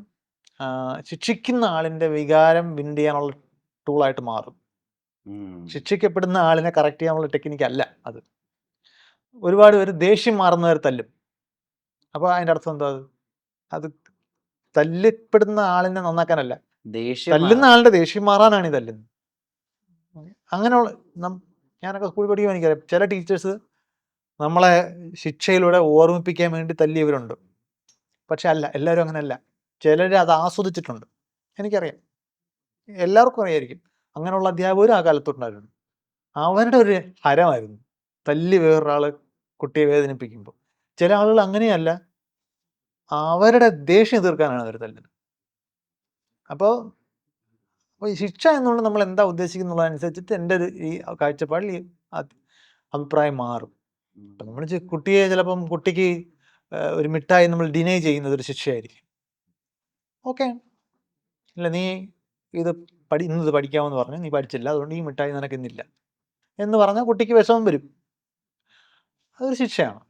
ശിക്ഷിക്കുന്ന ആളിൻ്റെ വികാരം വിൻഡ് ചെയ്യാനുള്ള ടൂളായിട്ട് മാറും. ശിക്ഷിക്കപ്പെടുന്ന ആളിനെ കറക്റ്റ് ചെയ്യാനുള്ള ടെക്നിക്ക് അല്ല അത്. ഒരുപാട് പേര് ദേഷ്യം മാറുന്നവർ തല്ലും. അപ്പോൾ അതിൻ്റെ അർത്ഥം എന്താ? അത് തല്ലപ്പെടുന്ന ആളിനെ നന്നാക്കാനല്ല, തല്ലുന്ന ആളുടെ ദേഷ്യം മാറാനാണ് ഈ തല്ലുന്നത്. അങ്ങനെയുള്ള ഞാനൊക്കെ സ്കൂളിൽ പഠിക്കുമ്പോൾ എനിക്കറിയാം, ചില ടീച്ചേഴ്സ് നമ്മളെ ശിക്ഷയിലൂടെ ഓർമ്മിപ്പിക്കാൻ വേണ്ടി തല്ലിയവരുണ്ട്. പക്ഷെ അല്ല, എല്ലാവരും അങ്ങനെയല്ല. ചിലർ അത് ആസ്വദിച്ചിട്ടുണ്ട്. എനിക്കറിയാം, എല്ലാവർക്കും അറിയായിരിക്കും. അങ്ങനെയുള്ള അധ്യാപകരും ആ കാലത്തുണ്ടായിരുന്നു. അവരുടെ ഒരു ഹരമായിരുന്നു തല്ലി വേറൊരാൾ കുട്ടിയെ വേദനിപ്പിക്കുമ്പോൾ. ചില ആളുകൾ അങ്ങനെയല്ല, അവരുടെ ദേഷ്യം തീർക്കാനാണ് അവർ തല്ലുന്നത്. അപ്പോൾ ഈ ശിക്ഷ എന്നുകൊണ്ട് നമ്മൾ എന്താ ഉദ്ദേശിക്കുന്നുള്ളതനുസരിച്ചിട്ട് എൻ്റെ ഒരു ഈ കാഴ്ചപ്പാടിൽ ഈ അഭിപ്രായം മാറും. അപ്പം നമ്മൾ കുട്ടിയെ ചിലപ്പം കുട്ടിക്ക് ഒരു മിഠായി നമ്മൾ ഡിനൈ ചെയ്യുന്നത് ഒരു ശിക്ഷയായിരിക്കും. ഓക്കെ, ഇല്ല നീ ഇത് ഇന്നത് പഠിക്കാമെന്ന് പറഞ്ഞു, നീ പഠിച്ചില്ല, അതുകൊണ്ട് ഈ മിഠായി നിനക്ക് ഇന്നില്ല എന്ന് പറഞ്ഞാൽ കുട്ടിക്ക് വിഷമം വരും. അതൊരു ശിക്ഷയാണ്.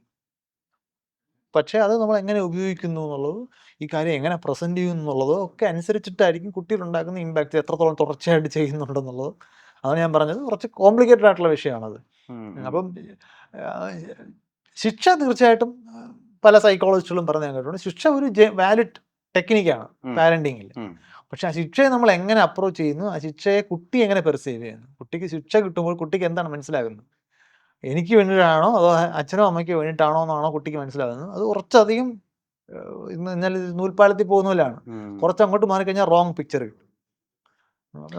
പക്ഷേ അത് നമ്മൾ എങ്ങനെ ഉപയോഗിക്കുന്നു എന്നുള്ളത്, ഈ കാര്യം എങ്ങനെ പ്രസൻറ്റ് ചെയ്യുന്നു എന്നുള്ളതോ ഒക്കെ അനുസരിച്ചിട്ടായിരിക്കും കുട്ടികളുണ്ടാക്കുന്ന ഇമ്പാക്റ്റ് എത്രത്തോളം തുടർച്ചയായിട്ട് ചെയ്യുന്നുണ്ടെന്നുള്ളത്. അതാണ് ഞാൻ പറഞ്ഞത്, കുറച്ച് കോംപ്ലിക്കേറ്റഡ് ആയിട്ടുള്ള വിഷയമാണത്. അപ്പം ശിക്ഷ തീർച്ചയായിട്ടും പല സൈക്കോളജിസ്റ്റുകളും പറഞ്ഞ് ഞാൻ കേട്ടിട്ടുണ്ട്, ശിക്ഷ ഒരു വാലിഡ് ടെക്നിക്കാണ് പാരന്റിങ്ങിൽ. പക്ഷെ ആ ശിക്ഷയെ നമ്മൾ എങ്ങനെ അപ്രോച്ച് ചെയ്യുന്നു, ആ ശിക്ഷയെ കുട്ടി എങ്ങനെ പെർസീവ് ചെയ്യുന്നു, കുട്ടിക്ക് ശിക്ഷ കിട്ടുമ്പോൾ കുട്ടിക്ക് എന്താണ് മനസ്സിലാകുന്നത്, എനിക്ക് വേണ്ടിയിട്ടാണോ അതോ അച്ഛനോ അമ്മയ്ക്കോ വേണ്ടിയിട്ടാണോ എന്നാണോ കുട്ടിക്ക് മനസ്സിലാകുന്നത്. അത് കുറച്ചധികം എന്നാൽ നൂൽപ്പാലത്തിൽ പോകുന്ന പോലെയാണ്. കുറച്ച് അങ്ങോട്ട് മാറിക്കഴിഞ്ഞാൽ റോങ് പിക്ചർ കിട്ടും.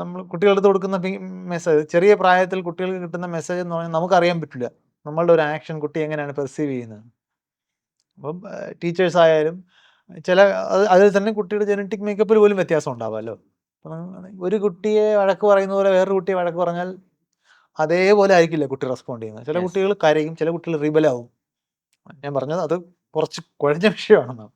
നമ്മൾ കുട്ടികളടുത്ത് കൊടുക്കുന്ന മെസ്സേജ്, ചെറിയ പ്രായത്തിൽ കുട്ടികൾക്ക് കിട്ടുന്ന മെസ്സേജ് എന്ന് പറഞ്ഞാൽ നമുക്കറിയാൻ പറ്റില്ല നമ്മളുടെ ഒരു ആക്ഷൻ കുട്ടി എങ്ങനെയാണ് പെർസീവ് ചെയ്യുന്നത്. അപ്പം ടീച്ചേഴ്സ് ആയാലും ചില അതിൽ തന്നെ കുട്ടിയുടെ ജനറ്റിക് മേക്കപ്പിൽ പോലും വ്യത്യാസം ഉണ്ടാവാമല്ലോ. അപ്പം ഒരു കുട്ടിയെ വഴക്ക് പറയുന്ന പോലെ വേറൊരു കുട്ടിയെ വഴക്ക് പറഞ്ഞാൽ അതേപോലെ ആയിരിക്കില്ല കുട്ടി റെസ്പോണ്ട് ചെയ്യുന്നത്. ചില യെസ്. കുട്ടികൾ കരയും, ചില കുട്ടികൾ റിബലാവും. ഞാൻ പറഞ്ഞത് അത് കുറച്ച് കുഴഞ്ഞ വിഷയമാണെന്നാണ്.